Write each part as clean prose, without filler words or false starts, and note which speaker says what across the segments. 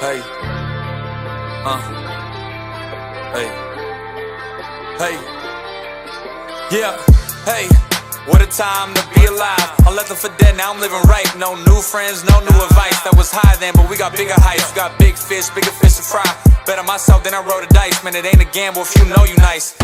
Speaker 1: Hey, hey, hey, yeah, hey, what a time to be alive. I left them for dead, now I'm living right. No new friends, no new advice. That was high then, but we got bigger heights. We got bigger fish to fry. Bet on myself, then I roll the dice. Man, it ain't a gamble if you know you nice.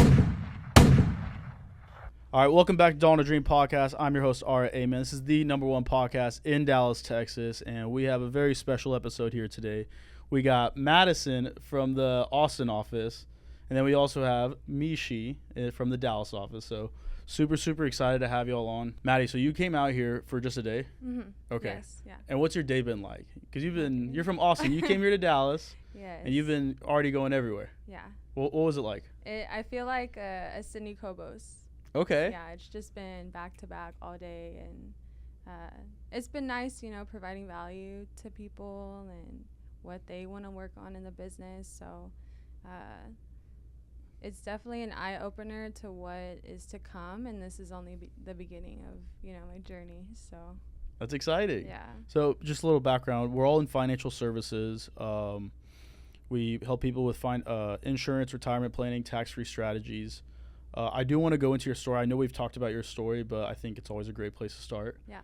Speaker 2: All right, welcome back to Dawn to Dream Podcast. I'm your host, Ara Amen. This is the #1 podcast in Dallas, Texas, and we have a very special episode here today. We got Madison from the Austin office, and then we also have Mishi from the Dallas office. So super excited to have you all on. Maddie, so you came out here for just a day?
Speaker 3: Mm-hmm.
Speaker 2: Okay.
Speaker 3: Yes, yeah.
Speaker 2: And what's your day been like? Because you're from Austin. You came here to Dallas,
Speaker 3: Yes.
Speaker 2: and you've been already going everywhere.
Speaker 3: Yeah.
Speaker 2: What was it like?
Speaker 3: I feel like a Sydney Kobos.
Speaker 2: Okay.
Speaker 3: Yeah, it's just been back to back all day, and it's been nice, providing value to people and what they want to work on in the business. So it's definitely an eye opener to what is to come, and this is only the beginning of my journey. So
Speaker 2: that's exciting.
Speaker 3: yeah.
Speaker 2: So just a little background. We're all in financial services. We help people with insurance, retirement planning, tax-free strategies. I do want to go into your story. I know we've talked about your story, but I think it's always a great place to start.
Speaker 3: Yeah.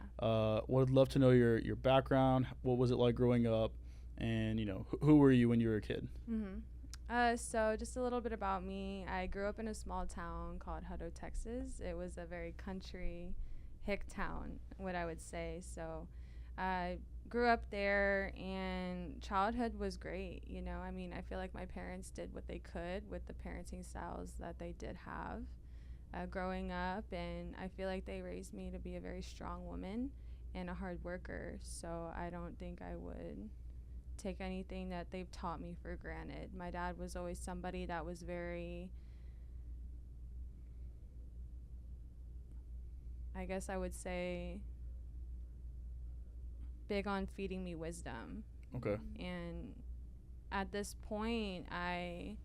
Speaker 2: Would love to know your background. What was it like growing up? And, who were you when you were a kid?
Speaker 3: Mm-hmm. So just a little bit about me. I grew up in a small town called Hutto, Texas. It was a very country, hick town, what I would say. So I grew up there, and childhood was great. I feel like my parents did what they could with the parenting styles that they did have growing up, and I feel like they raised me to be a very strong woman and a hard worker. So I don't think I would take anything that they've taught me for granted. My dad was always somebody that was very, I guess I would say, big on feeding me wisdom.
Speaker 2: Okay.
Speaker 3: And at this point, I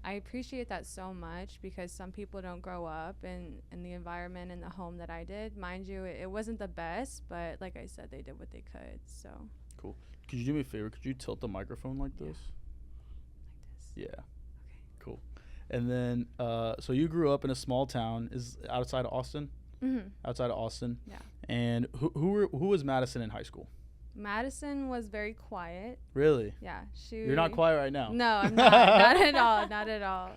Speaker 3: appreciate that so much, because some people don't grow up in the environment and the home that I did. Mind you, it wasn't the best, but like I said, they did what they could. So
Speaker 2: Cool. Could you do me a favor? Could you tilt the microphone like this?
Speaker 3: Like this.
Speaker 2: Yeah.
Speaker 3: Okay.
Speaker 2: Cool. And then, so you grew up in a small town, is outside of Austin?
Speaker 3: Mm-hmm.
Speaker 2: Outside of Austin.
Speaker 3: Yeah.
Speaker 2: And who was Madison in high school?
Speaker 3: Madison was very quiet.
Speaker 2: Really?
Speaker 3: Yeah.
Speaker 2: You're not quiet right now.
Speaker 3: No, I'm not. Not at all. Not at all.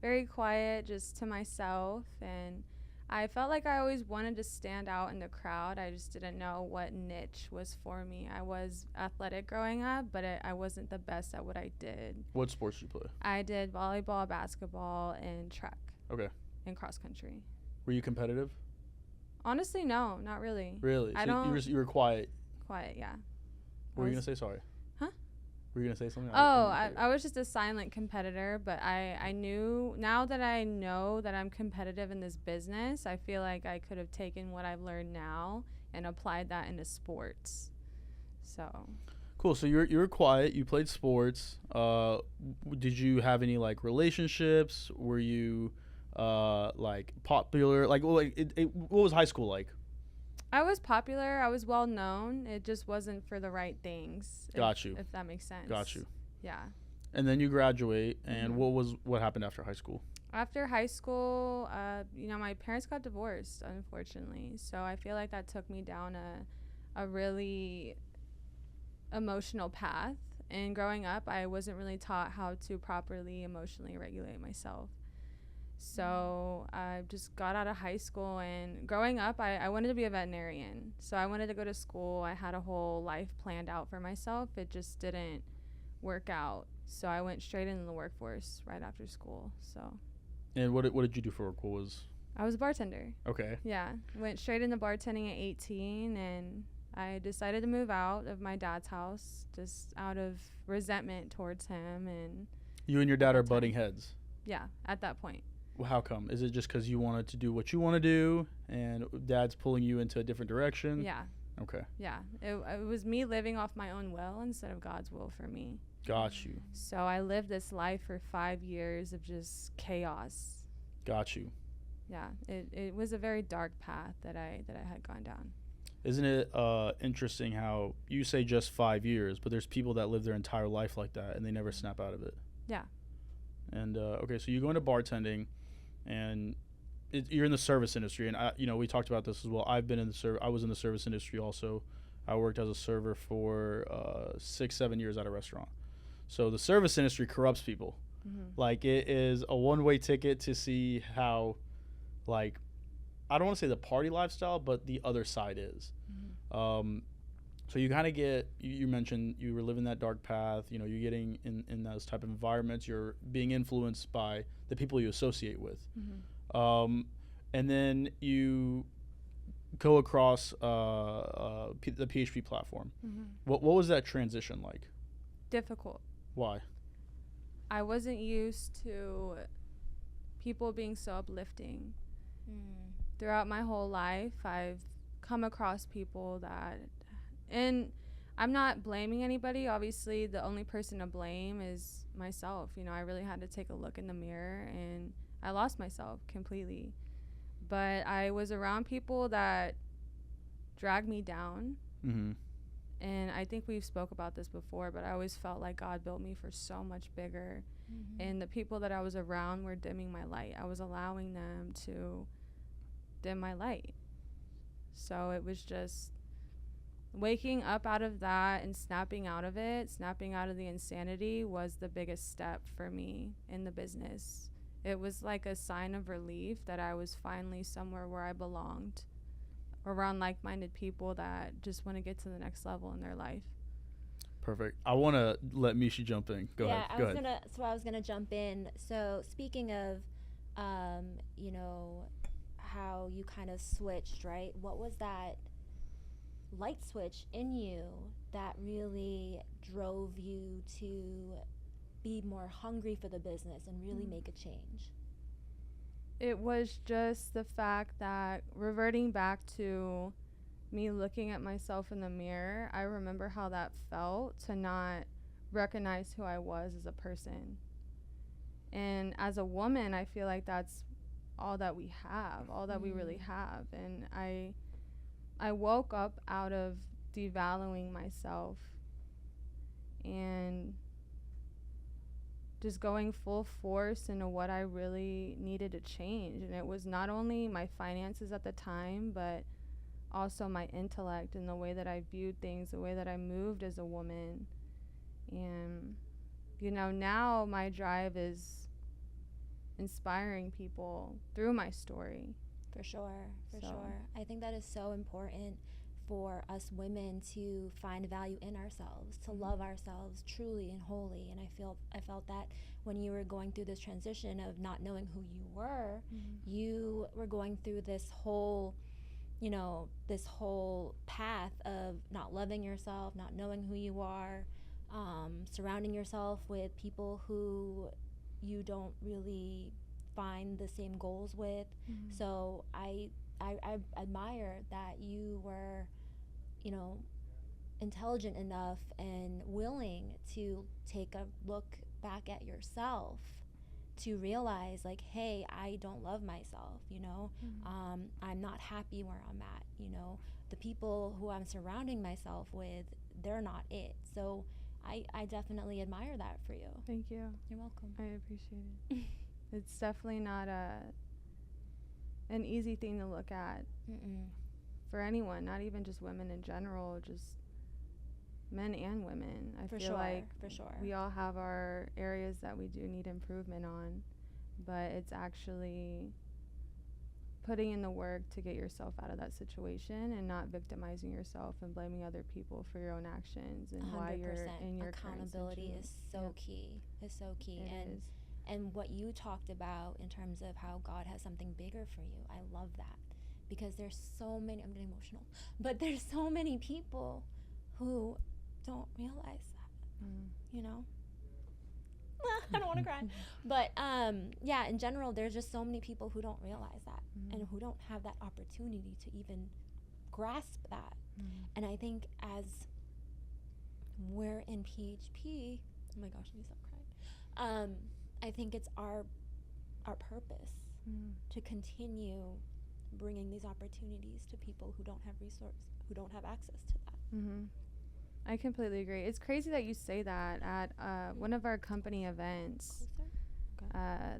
Speaker 3: Very quiet, just to myself. And I felt like I always wanted to stand out in the crowd. I just didn't know what niche was for me. I was athletic growing up, but I wasn't the best at what I did.
Speaker 2: What sports did you play?
Speaker 3: I did volleyball, basketball, and track.
Speaker 2: Okay.
Speaker 3: And cross country.
Speaker 2: Were you competitive?
Speaker 3: Honestly, no, not really.
Speaker 2: Really? You were quiet.
Speaker 3: Quiet, yeah.
Speaker 2: What were you going to say? Sorry.
Speaker 3: Huh?
Speaker 2: Were you going to say something?
Speaker 3: I was just a silent competitor, but I knew, now that I know that I'm competitive in this business, I feel like I could have taken what I've learned now and applied that into sports. So.
Speaker 2: Cool. So you were quiet. You played sports. Did you have any relationships? Were you popular? What was high school like?
Speaker 3: I was popular. I was well known. It just wasn't for the right things.
Speaker 2: Got you.
Speaker 3: If that makes sense.
Speaker 2: Got you.
Speaker 3: Yeah.
Speaker 2: And then you graduate, and
Speaker 3: Mm-hmm.
Speaker 2: what happened after high school?
Speaker 3: After high school, my parents got divorced, unfortunately. So I feel like that took me down a really emotional path. And growing up, I wasn't really taught how to properly emotionally regulate myself. So I just got out of high school, and growing up, I wanted to be a veterinarian. So I wanted to go to school. I had a whole life planned out for myself. It just didn't work out. So I went straight into the workforce right after school. So.
Speaker 2: And what did you do for work?
Speaker 3: I was a bartender.
Speaker 2: Okay.
Speaker 3: Yeah. Went straight into bartending at 18, and I decided to move out of my dad's house just out of resentment towards him. And
Speaker 2: you and your dad are butting heads?
Speaker 3: Yeah, at that point.
Speaker 2: Well, how come? Is it just because you wanted to do what you want to do, and dad's pulling you into a different direction?
Speaker 3: Yeah.
Speaker 2: Okay.
Speaker 3: Yeah. It was me living off my own will instead of God's will for me.
Speaker 2: Got you.
Speaker 3: So I lived this life for 5 years of just chaos.
Speaker 2: Got you.
Speaker 3: Yeah. It was a very dark path that I had gone down.
Speaker 2: Isn't it interesting how you say just 5 years, but there's people that live their entire life like that and they never snap out of it?
Speaker 3: Yeah.
Speaker 2: And okay, so you go into bartending, and you're in the service industry, and we talked about this as well. I was in the service industry also. I worked as a server for 6-7 years at a restaurant. So the service industry corrupts people. Like, it is a one-way ticket to see how, like, I don't want to say the party lifestyle, but the other side is. So you kind of get, you mentioned you were living that dark path, you're getting in those type of environments, you're being influenced by the people you associate with. And then you go across the PHP platform. What was that transition like?
Speaker 3: Difficult.
Speaker 2: Why?
Speaker 3: I wasn't used to people being so uplifting. Throughout my whole life, I've come across people that, and I'm not blaming anybody. Obviously, the only person to blame is myself. I really had to take a look in the mirror, and I lost myself completely. But I was around people that dragged me down. And I think we've spoke about this before, but I always felt like God built me for so much bigger. And the people that I was around were dimming my light. I was allowing them to dim my light. So it was just waking up out of that and snapping out of it, snapping out of the insanity was the biggest step for me in the business. It was like a sign of relief that I was finally somewhere where I belonged, around like-minded people that just want to get to the next level in their life.
Speaker 2: Perfect. I want to let Mishi jump in. Go ahead.
Speaker 4: I was gonna jump in. So speaking of, how you kind of switched, right? What was that light switch in you that really drove you to be more hungry for the business and really make a change?
Speaker 3: It was just the fact that, reverting back to me looking at myself in the mirror, I remember how that felt to not recognize who I was as a person. And as a woman, I feel like that's all that we have, all that we really have. And I woke up out of devaluing myself and just going full force into what I really needed to change. And it was not only my finances at the time, but also my intellect and the way that I viewed things, the way that I moved as a woman. And, now my drive is inspiring people through my story.
Speaker 4: For sure. I think that is so important for us women to find value in ourselves, to love ourselves truly and wholly. And I felt that when you were going through this transition of not knowing who you were, you were going through this whole path of not loving yourself, not knowing who you are, surrounding yourself with people who you don't really find the same goals with. So I admire that you were, intelligent enough and willing to take a look back at yourself to realize, like, hey, I don't love myself, I'm not happy where I'm at, the people who I'm surrounding myself with, they're not it. So I definitely admire that for you.
Speaker 3: Thank you.
Speaker 4: You're welcome.
Speaker 3: I appreciate it. It's definitely not an easy thing to look at for anyone, not even just women in general, just men and women. I feel like we all have our areas that we do need improvement on, but it's actually putting in the work to get yourself out of that situation and not victimizing yourself and blaming other people for your own actions and 100%. Why you're in your
Speaker 4: accountability is so key. And what you talked about in terms of how God has something bigger for you, I love that, because there's so many, I'm getting emotional, but there's so many people who don't realize that, I don't want to cry. But in general, there's just so many people who don't realize that and who don't have that opportunity to even grasp that. And I think as we're in PHP, oh my gosh, let me stop crying. I think it's our purpose to continue bringing these opportunities to people who don't have access to that.
Speaker 3: Mm-hmm. I completely agree. It's crazy that you say that. At one of our company events,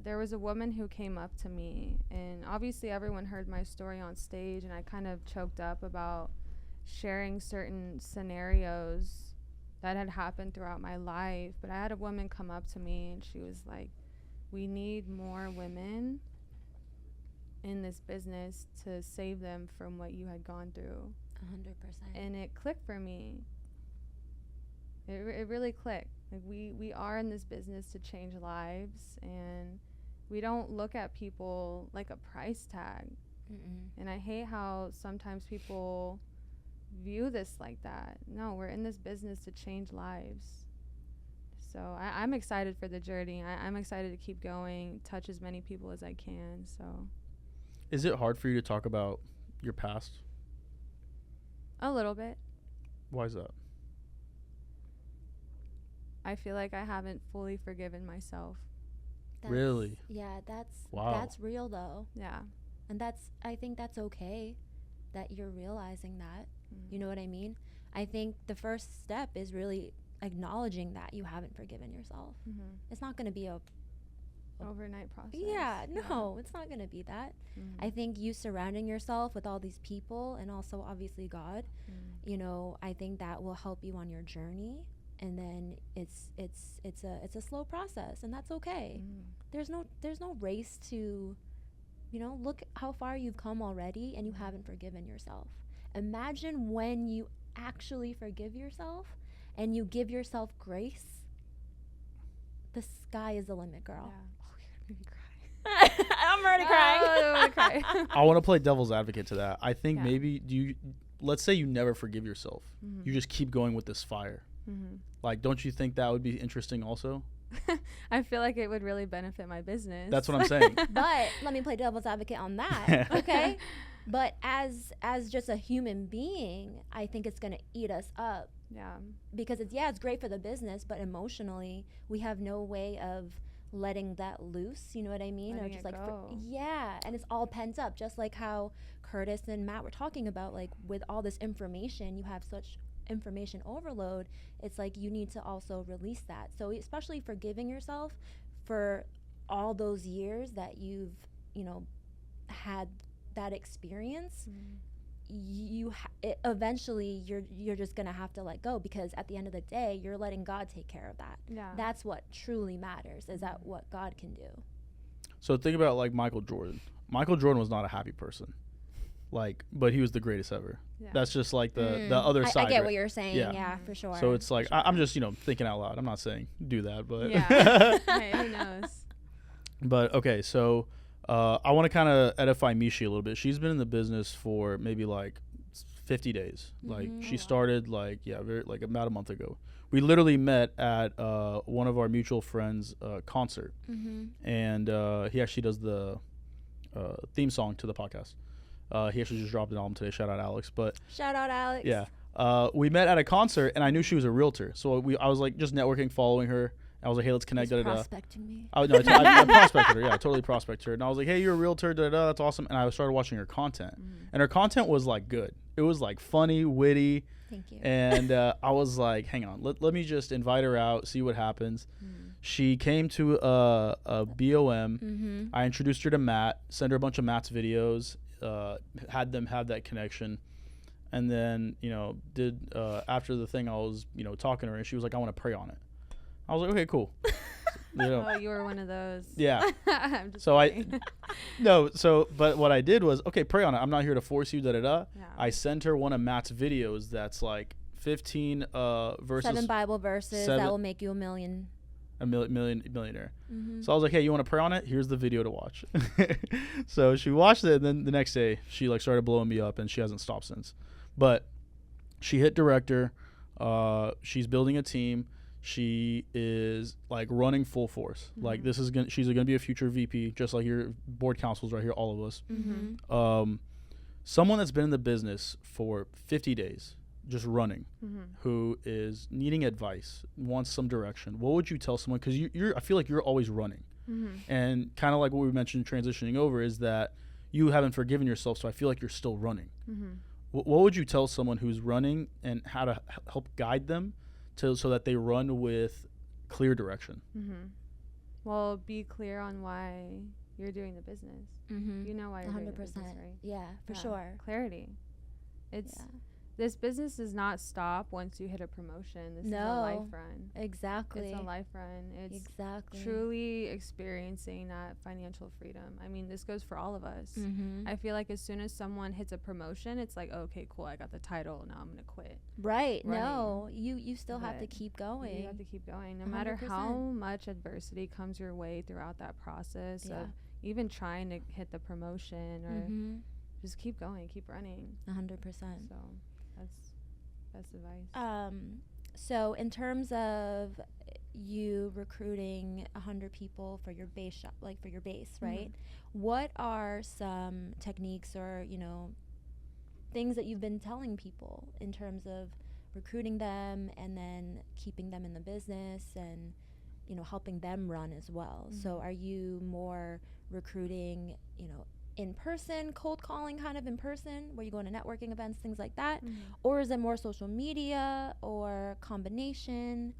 Speaker 3: there was a woman who came up to me, and obviously everyone heard my story on stage, and I kind of choked up about sharing certain scenarios that had happened throughout my life. But I had a woman come up to me, and she was like, we need more women in this business to save them from what you had gone through.
Speaker 4: 100%.
Speaker 3: And it clicked for me. It really clicked. Like, we are in this business to change lives, and we don't look at people like a price tag.
Speaker 4: Mm-mm.
Speaker 3: And I hate how sometimes people view this like that. No, we're in this business to change lives. So I'm excited for the journey. I'm excited to keep going, touch as many people as I can. So,
Speaker 2: Is it hard for you to talk about your past?
Speaker 3: a little bit.
Speaker 2: Why is that?
Speaker 3: I feel like I haven't fully forgiven myself.
Speaker 2: Really?
Speaker 4: Yeah,
Speaker 2: Wow.
Speaker 4: that's real though.
Speaker 3: Yeah.
Speaker 4: And I think that's okay that you're realizing that.
Speaker 3: Mm-hmm.
Speaker 4: You know what I mean? I think the first step is really acknowledging that you haven't forgiven yourself.
Speaker 3: Mm-hmm.
Speaker 4: It's not going to be a
Speaker 3: Overnight process.
Speaker 4: no, it's not going to be that.
Speaker 3: Mm-hmm.
Speaker 4: I think you surrounding yourself with all these people, and also obviously God,
Speaker 3: Mm-hmm.
Speaker 4: you know, I think that will help you on your journey. And then it's a slow process, and that's okay.
Speaker 3: Mm-hmm.
Speaker 4: There's no race to, you know, look how far you've come already, and you haven't forgiven yourself. Imagine when you actually forgive yourself and you give yourself grace. The sky is the limit, girl.
Speaker 3: Yeah. Oh, you're gonna make me cry.
Speaker 4: I'm already
Speaker 3: Oh, I'm gonna cry.
Speaker 2: I want to play devil's advocate to that. I think
Speaker 3: Yeah.
Speaker 2: maybe let's say you never forgive yourself.
Speaker 3: Mm-hmm.
Speaker 2: You just keep going with this fire.
Speaker 3: Mm-hmm.
Speaker 2: Like, don't you think that would be interesting also?
Speaker 3: I feel like it would really benefit my business.
Speaker 2: That's what I'm saying.
Speaker 4: But let me play devil's advocate on that, okay? But as just a human being, I think it's gonna eat us up,
Speaker 3: Yeah.
Speaker 4: because it's great for the business, but emotionally we have no way of letting that loose. You know what I mean?
Speaker 3: Letting
Speaker 4: or just
Speaker 3: it
Speaker 4: like
Speaker 3: go.
Speaker 4: and it's all pent up, just like how Curtis and Matt were talking about. Like, with all this information, you have such information overload. It's like you need to also release that. So especially forgiving yourself for all those years that you've, you know, had that experience. Eventually you're just gonna have to let go, because at the end of the day, you're letting God take care of that.
Speaker 3: Yeah.
Speaker 4: That's what truly matters, is that what God can do.
Speaker 2: So think about like Michael Jordan. Michael Jordan was not a happy person, like, but he was the greatest ever.
Speaker 3: Yeah.
Speaker 2: That's just like the other
Speaker 4: I
Speaker 2: side.
Speaker 4: get
Speaker 2: right?
Speaker 4: what you're saying.
Speaker 2: Yeah.
Speaker 4: Yeah, for sure.
Speaker 2: So it's like I'm just thinking out loud. I'm not saying do that, but
Speaker 3: Yeah. Hey, who knows?
Speaker 2: But okay, so I want to kind of edify Mishi a little bit. She's been in the business for maybe like 50 days. Like she started like about a month ago. We literally met at one of our mutual friends' concert, and he actually does the theme song to the podcast. He actually just dropped an album today. Shout out Alex. But
Speaker 4: shout out Alex.
Speaker 2: yeah, we met at a concert, and I knew she was a realtor. So I was like just networking, following her. I was like, hey, let's connect.
Speaker 4: He's prospecting me.
Speaker 2: I prospected her. Yeah, I totally prospected her. And I was like, hey, you're a realtor. That's awesome. And I started watching her content, and her content was like good. It was like funny, witty.
Speaker 4: Thank you.
Speaker 2: And I was like, hang on, let me just invite her out, see what happens. She came to a BOM. I introduced her to Matt, sent her a bunch of Matt's videos, had them have that connection. And then, did after the thing, I was, talking to her, and she was like, I want to pray on it. I was like, okay, cool.
Speaker 3: Oh, you were one of those.
Speaker 2: Yeah.
Speaker 3: I'm just
Speaker 2: So
Speaker 3: kidding.
Speaker 2: but what I did was, okay, pray on it. I'm not here to force you,
Speaker 3: Yeah.
Speaker 2: I sent her one of Matt's videos that's like 15 verses.
Speaker 4: 7 Bible verses that will make you a millionaire.
Speaker 2: So I was like, hey, you want to pray on it? Here's the video to watch. So she watched it, and then the next day she like started blowing me up, and she hasn't stopped since. But she hit director. She's building a team. She is like running full force. Like she's gonna be a future VP, just like your board councils right here, all of us. Someone that's been in the business for 50 days, just running, who is needing advice, wants some direction. What would you tell someone? Because I feel like you're always running, and kind of like what we mentioned transitioning over is that you haven't forgiven yourself, so I feel like you're still running.
Speaker 3: Mm-hmm.
Speaker 2: What would you tell someone who's running and how to help guide them so that they run with clear direction?
Speaker 3: Mm-hmm. Well, be clear on why you're doing the business.
Speaker 4: Mm-hmm.
Speaker 3: You know why you're 100%. Doing the business, right?
Speaker 4: Yeah, for sure.
Speaker 3: Clarity. This business does not stop once you hit a promotion. This is a life run.
Speaker 4: Exactly.
Speaker 3: It's a life run. It's truly experiencing that financial freedom. I mean, this goes for all of us.
Speaker 4: Mm-hmm.
Speaker 3: I feel like as soon as someone hits a promotion, it's like, okay, cool, I got the title. Now I'm going to quit.
Speaker 4: Right. No, you still have to keep going.
Speaker 3: You have to keep going. No
Speaker 4: 100%.
Speaker 3: Matter how much adversity comes your way throughout that process of even trying to hit the promotion or just keep going, keep running.
Speaker 4: 100%.
Speaker 3: So that's best advice.
Speaker 4: So in terms of you recruiting 100 people for your base shop, like for your base, right? What are some techniques or, things that you've been telling people in terms of recruiting them and then keeping them in the business and, helping them run as well? So are you more recruiting, in person, cold calling kind of in person, where you go to networking events, things like that? Or is it more social media or combination?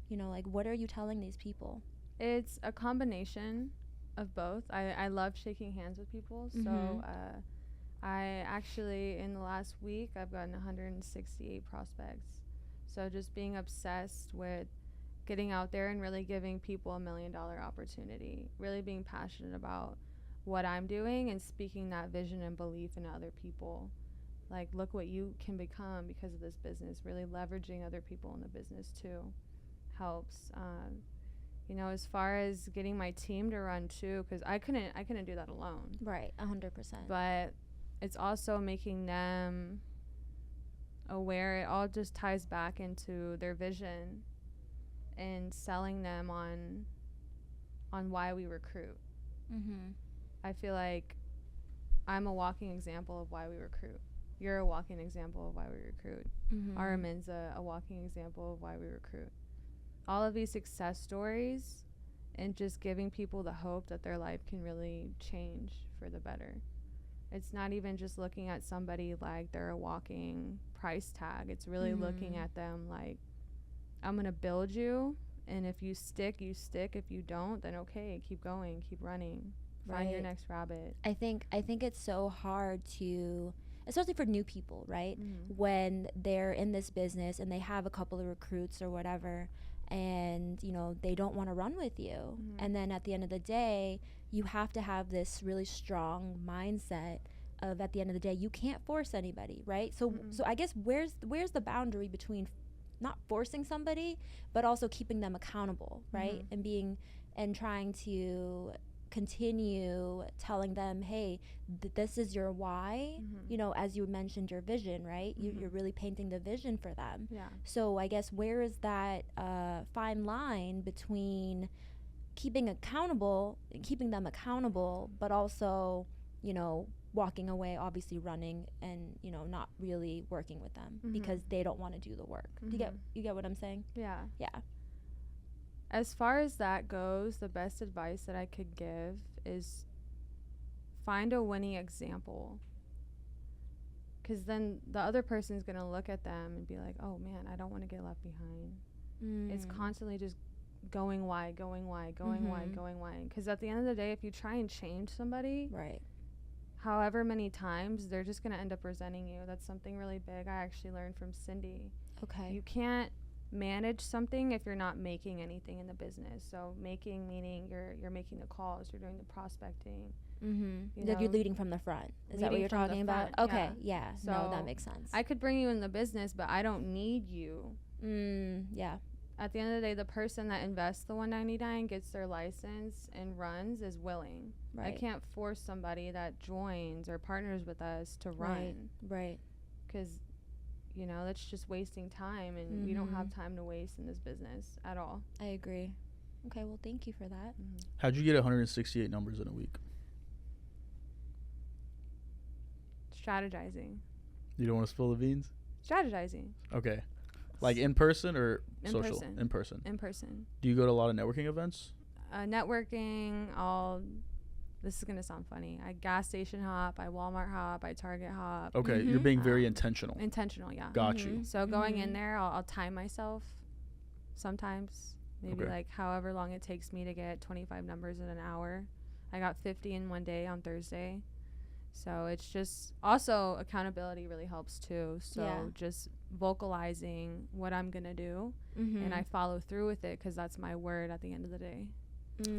Speaker 4: What are you telling these people?
Speaker 3: It's a combination of both. I love shaking hands with people. So I actually, in the last week, I've gotten 168 prospects. So just being obsessed with getting out there and really giving people $1 million opportunity, really being passionate about what I'm doing and speaking that vision and belief into other people. Like, look what you can become because of this business. Really leveraging other people in the business too helps. As far as getting my team to run too, because I couldn't do that alone.
Speaker 4: Right, 100%.
Speaker 3: But it's also making them aware. It all just ties back into their vision and selling them on why we recruit. I feel like I'm a walking example of why we recruit. You're a walking example of why we recruit. Armin's a walking example of why we recruit. All of these success stories and just giving people the hope that their life can really change for the better. It's not even just looking at somebody like they're a walking price tag. It's really looking at them like, I'm going to build you, and if you stick, you stick. If you don't, then okay, keep going, keep running. Find your next rabbit.
Speaker 4: I think it's so hard to, especially for new people, right? When they're in this business and they have a couple of recruits or whatever, and they don't want to run with you. And then at the end of the day, you have to have this really strong mindset of, at the end of the day, you can't force anybody, right? So I guess where's the boundary between not forcing somebody, but also keeping them accountable, right? And trying to continue telling them, hey, this is your why, as you mentioned, your vision, right? You're really painting the vision for them. So I guess where is that fine line between keeping them accountable, but also, walking away, obviously running and, not really working with them because they don't want to do the work. You get what I'm saying? Yeah. As
Speaker 3: far as that goes, the best advice that I could give is find a winning example. Because then the other person's going to look at them and be like, oh, man, I don't want to get left behind. It's constantly just going why. Because at the end of the day, if you try and change somebody, however many times, they're just going to end up resenting you. That's something really big I actually learned from Cindy. You can't manage something if you're not making anything in the business. So making meaning you're making the calls, you're doing the prospecting.
Speaker 4: That you're leading from the front. Is that what you're talking about? Okay, yeah. So no, that makes sense.
Speaker 3: I could bring you in the business, but I don't need you.
Speaker 4: Yeah.
Speaker 3: At the end of the day, the person that invests the $199, gets their license and runs is willing. I can't force somebody that joins or partners with us to run. Because that's just wasting time, and we don't have time to waste in this business at all.
Speaker 4: I agree. Okay, well, thank you for that.
Speaker 2: How'd you get 168 numbers in a week?
Speaker 3: Strategizing.
Speaker 2: You don't want to spill the beans?
Speaker 3: Strategizing.
Speaker 2: Okay. Like in person or
Speaker 3: in
Speaker 2: social?
Speaker 3: Person.
Speaker 2: In person.
Speaker 3: In person.
Speaker 2: Do you go to a lot of networking events?
Speaker 3: Networking, I'll this is gonna sound funny. I gas station hop, I Walmart hop, I Target hop.
Speaker 2: Okay, you're being very intentional.
Speaker 3: Intentional, yeah.
Speaker 2: Got you.
Speaker 3: So going in there, I'll time myself sometimes, maybe like however long it takes me to get 25 numbers in an hour. I got 50 in one day on Thursday. So it's just also accountability really helps too. So just vocalizing what I'm going to do and I follow through with it because that's my word at the end of the day.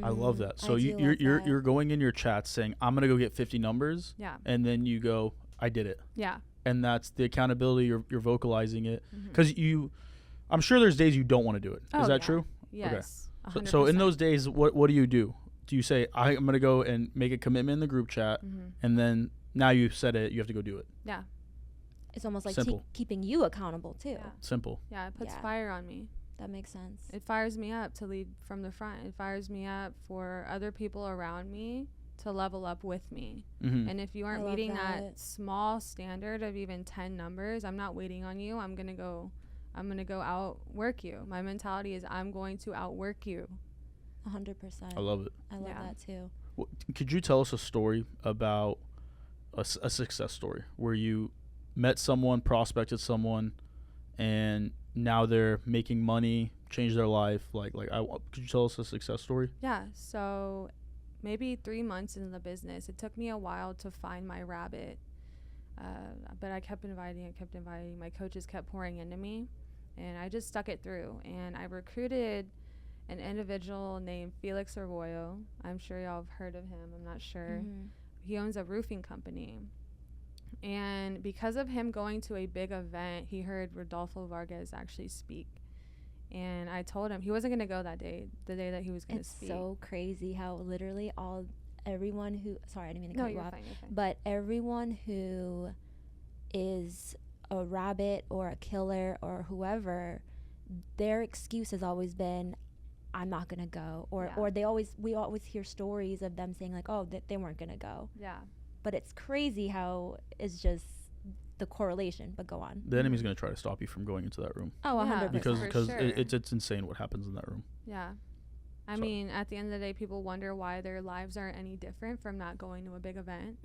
Speaker 2: I love that. So you're going in your chat saying, I'm going to go get 50 numbers.
Speaker 3: Yeah.
Speaker 2: And then you go, I did it.
Speaker 3: Yeah.
Speaker 2: And that's the accountability. You're vocalizing it. Because I'm sure there's days you don't want to do it. Is that true?
Speaker 3: Yes.
Speaker 2: Okay. So in those days, what do you do? Do you say, I'm going to go and make a commitment in the group chat, and then now you've said it, you have to go do it?
Speaker 3: Yeah.
Speaker 4: It's almost like keeping you accountable, too.
Speaker 3: Yeah.
Speaker 2: Simple.
Speaker 3: Yeah, it puts fire on me.
Speaker 4: That makes sense.
Speaker 3: It fires me up to lead from the front. It fires me up for other people around me to level up with me. And if you aren't meeting that small standard of even 10 numbers, I'm not waiting on you. I'm going to go outwork you. My mentality is I'm going to outwork you.
Speaker 4: 100%.
Speaker 2: I love it.
Speaker 4: I love that too.
Speaker 2: Well, could you tell us a story about a success story where you met someone, prospected someone, and now they're making money, changed their life? Could you tell us a success story?
Speaker 3: Yeah. So maybe 3 months into the business, it took me a while to find my rabbit. But I kept inviting. My coaches kept pouring into me, and I just stuck it through. And I recruited an individual named Felix Arroyo. I'm sure y'all have heard of him. I'm not sure. He owns a roofing company. And because of him going to a big event, he heard Rodolfo Vargas actually speak. And I told him he wasn't going to go that day, the day that he was going to speak.
Speaker 4: It's so crazy how literally everyone who, sorry, I didn't mean to cut you off,
Speaker 3: you're fine.
Speaker 4: but everyone who is a rabbit or a killer or whoever, their excuse has always been, I'm not gonna go, or we always hear stories of them saying like, oh, they weren't gonna go.
Speaker 3: Yeah.
Speaker 4: But it's crazy how it's just the correlation. But go on.
Speaker 2: The enemy's gonna try to stop you from going into that room.
Speaker 4: Oh, 100%.
Speaker 2: Because it's insane what happens in that room.
Speaker 3: Yeah. I mean, at the end of the day, people wonder why their lives aren't any different from not going to a big event.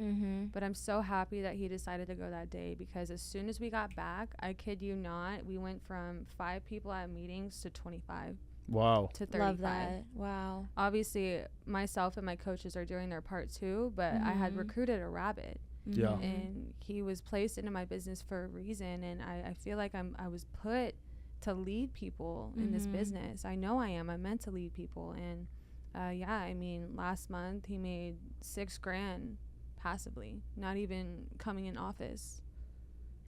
Speaker 3: But I'm so happy that he decided to go that day, because as soon as we got back, I kid you not, we went from 5 people at meetings to 25.
Speaker 2: Wow.
Speaker 3: To 35.
Speaker 4: Love that. Wow.
Speaker 3: Obviously, myself and my coaches are doing their part too, but I had recruited a rabbit.
Speaker 2: Yeah.
Speaker 3: And he was placed into my business for a reason, and I feel like I was put to lead people in this business. I know I am. I'm meant to lead people. And I mean, last month he made $6,000 passively, not even coming in office.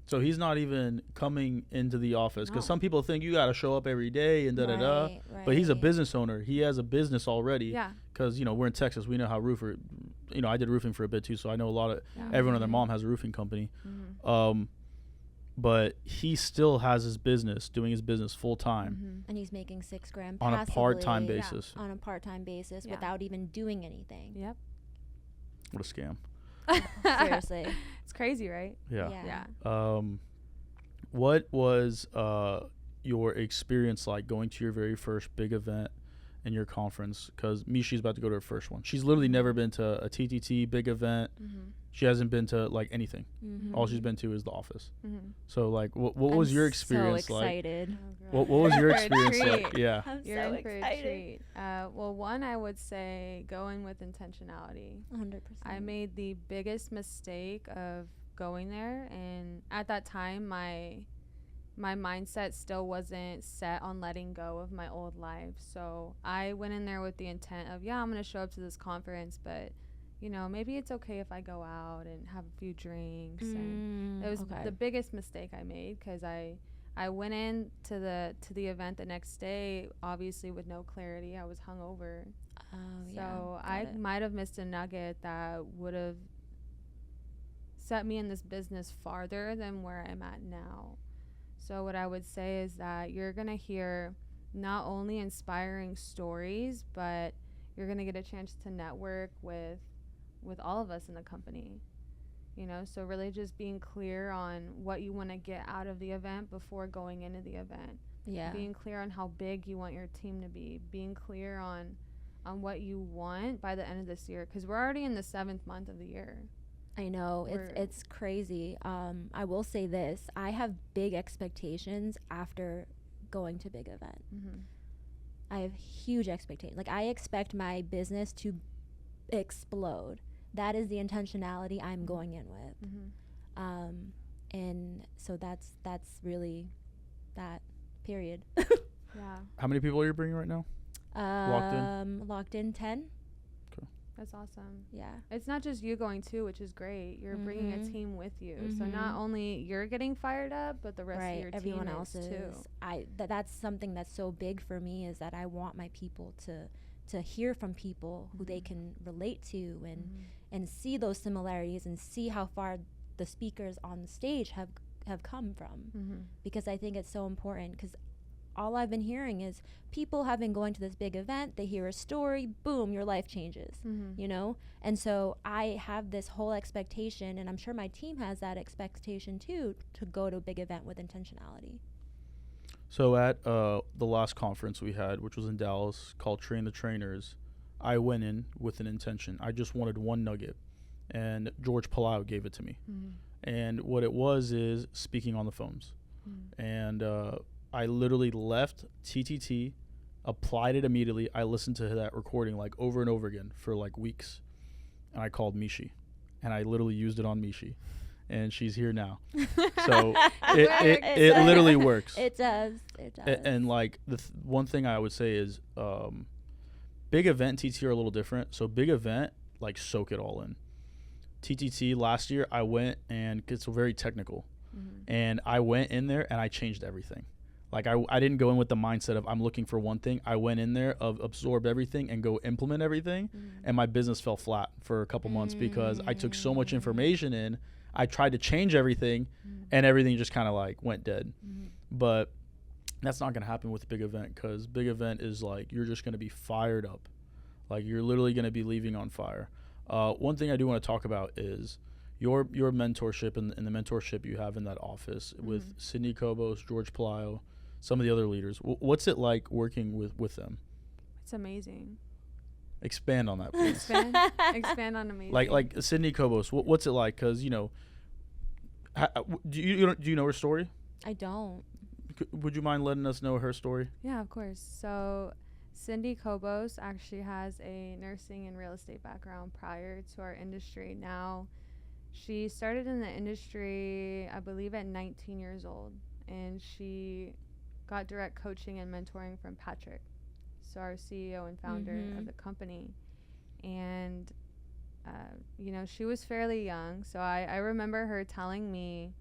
Speaker 2: So he's not even coming into the office, because
Speaker 3: No.
Speaker 2: some people think you got to show up every day and da-da-da.
Speaker 4: Right.
Speaker 2: But he's a business owner. He has a business already.
Speaker 3: Yeah.
Speaker 2: Because, we're in Texas. We know how I did roofing for a bit too, so I know a lot of, everyone and their mom has a roofing company. But he still has his business, doing his business full time.
Speaker 4: And he's making $6,000
Speaker 2: on a part-time
Speaker 4: passively,
Speaker 2: basis.
Speaker 4: On a part-time basis without even doing anything.
Speaker 3: Yep.
Speaker 2: What a scam.
Speaker 4: Seriously.
Speaker 3: It's crazy, right?
Speaker 2: Yeah. What was your experience like going to your very first big event in your conference? Because Mishi's about to go to her first one. She's literally never been to a TTT big event. She hasn't been to like anything. All she's been to is the office. So like, what was your experience
Speaker 4: so excited.
Speaker 2: like? What was your experience like? Yeah.
Speaker 3: You're in for a treat. Well, one, I would say go in with intentionality.
Speaker 4: 100%.
Speaker 3: I made the biggest mistake of going there, and at that time my mindset still wasn't set on letting go of my old life. So I went in there with the intent of, I'm going to show up to this conference, but maybe it's okay if I go out and have a few drinks. And it was the biggest mistake I made, because I went in to the event the next day, obviously with no clarity. I was hungover. So I might have missed a nugget that would have set me in this business farther than where I'm at now. So what I would say is that you're going to hear not only inspiring stories, but you're going to get a chance to network with all of us in the company. So really just being clear on what you want to get out of the event before going into the event.
Speaker 4: Yeah.
Speaker 3: Being clear on how big you want your team to be. Being clear on on what you want by the end of this year? Because we're already in the 7th month of the year.
Speaker 4: I know, it's crazy. I will say this. I have big expectations after going to big event.
Speaker 3: Mm-hmm.
Speaker 4: I have huge expectations. Like, I expect my business to explode. That is the intentionality I'm going in with.
Speaker 3: Mm-hmm.
Speaker 4: And so that's really that, period.
Speaker 3: Yeah.
Speaker 2: How many people are you bringing right now?
Speaker 4: Locked in 10.
Speaker 3: That's awesome.
Speaker 4: Yeah.
Speaker 3: It's not just you going too, which is great. You're bringing a team with you. So not only you're getting fired up, but the rest of your
Speaker 4: everyone
Speaker 3: team
Speaker 4: else
Speaker 3: is too.
Speaker 4: That's something that's so big for me, is that I want my people to hear from people who they can relate to and see those similarities and see how far the speakers on the stage have come from. Because I think it's so important, because all I've been hearing is people have been going to this big event, they hear a story, boom, your life changes, you know? And so I have this whole expectation, and I'm sure my team has that expectation too, to go to a big event with intentionality.
Speaker 2: So at the last conference we had, which was in Dallas, called Train the Trainers, I went in with an intention. I just wanted one nugget, and George Palau gave it to me. And what it was is speaking on the phones. And I literally left TTT, applied it immediately. I listened to that recording like over and over again for like weeks. And I called Mishi, and I literally used it on Mishi. And she's here now. So it literally works.
Speaker 4: It does.
Speaker 2: And like one thing I would say is big event and TT are a little different. So big event, like, soak it all in. TTT last year, I went, and it's very technical. And I went in there and I changed everything. Like, I didn't go in with the mindset of I'm looking for one thing. I went in there of absorb everything and go implement everything. And my business fell flat for a couple months because I took so much information in. I tried to change everything and everything just kind of like went dead. But that's not going to happen with a big event, because big event is like you're just going to be fired up. Like, you're literally going to be leaving on fire. One thing I do want to talk about is your mentorship and the mentorship you have in that office with Sydney Kobos, George Palaio, some of the other leaders. What's it like working with them?
Speaker 3: It's amazing.
Speaker 2: Expand on that, please.
Speaker 3: Expand on amazing.
Speaker 2: Like Sydney Kobos, what's it like? Because, you know, do you know her story?
Speaker 4: I don't.
Speaker 2: Would you mind letting us know her story?
Speaker 3: Yeah, of course. So Cindy Kobos actually has a nursing and real estate background prior to our industry. Now, she started in the industry, I believe, at 19 years old, and she got direct coaching and mentoring from Patrick, so our CEO and founder of the company. And you know, she was fairly young, so I remember her telling me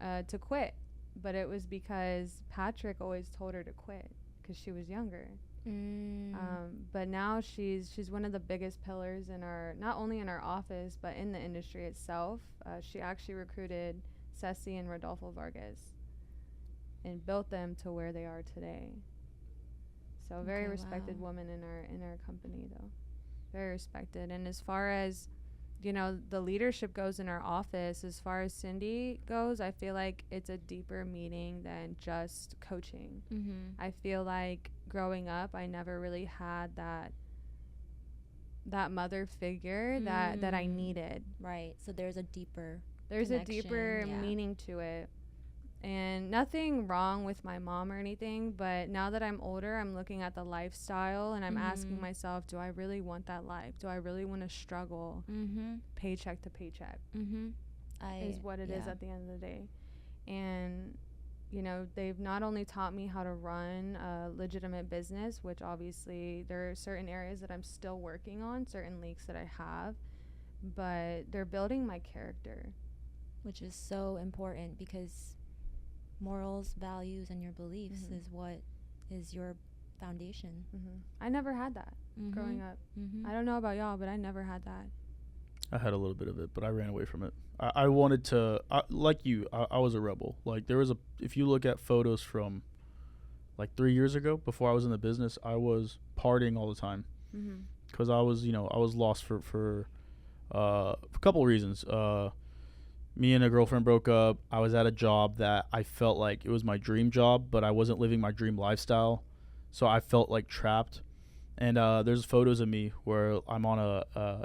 Speaker 3: to quit, but it was because Patrick always told her to quit because she was younger. But now she's one of the biggest pillars in our, not only in our office but in the industry itself. She actually recruited Ceci and Rodolfo Vargas and built them to where they are today. So very respected woman in our company, though. Very respected. And as far as, you know, the leadership goes in our office, as far as Cindy goes, I feel like it's a deeper meeting than just coaching. I feel like growing up, I never really had that mother figure that I needed.
Speaker 4: Right. So there's a deeper
Speaker 3: meaning to it. And nothing wrong with my mom or anything, but now that I'm older, I'm looking at the lifestyle and I'm asking myself, do I really want that life? Do I really want to struggle paycheck to paycheck? Is what it is at the end of the day. And, you know, they've not only taught me how to run a legitimate business, which obviously there are certain areas that I'm still working on, certain leaks that I have, but they're building my character.
Speaker 4: Which is so important, because morals, values, and your beliefs is what is your foundation.
Speaker 3: I never had that growing up. I don't know about y'all, but I never had that.
Speaker 2: I had a little bit of it, but I ran away from it. I wanted to, like you, I was a rebel. Like, there was if you look at photos from like 3 years ago, before I was in the business, I was partying all the time. Because I was lost for a couple reasons. Me and a girlfriend broke up. I was at a job that I felt like it was my dream job, but I wasn't living my dream lifestyle. So I felt like trapped. And there's photos of me where I'm on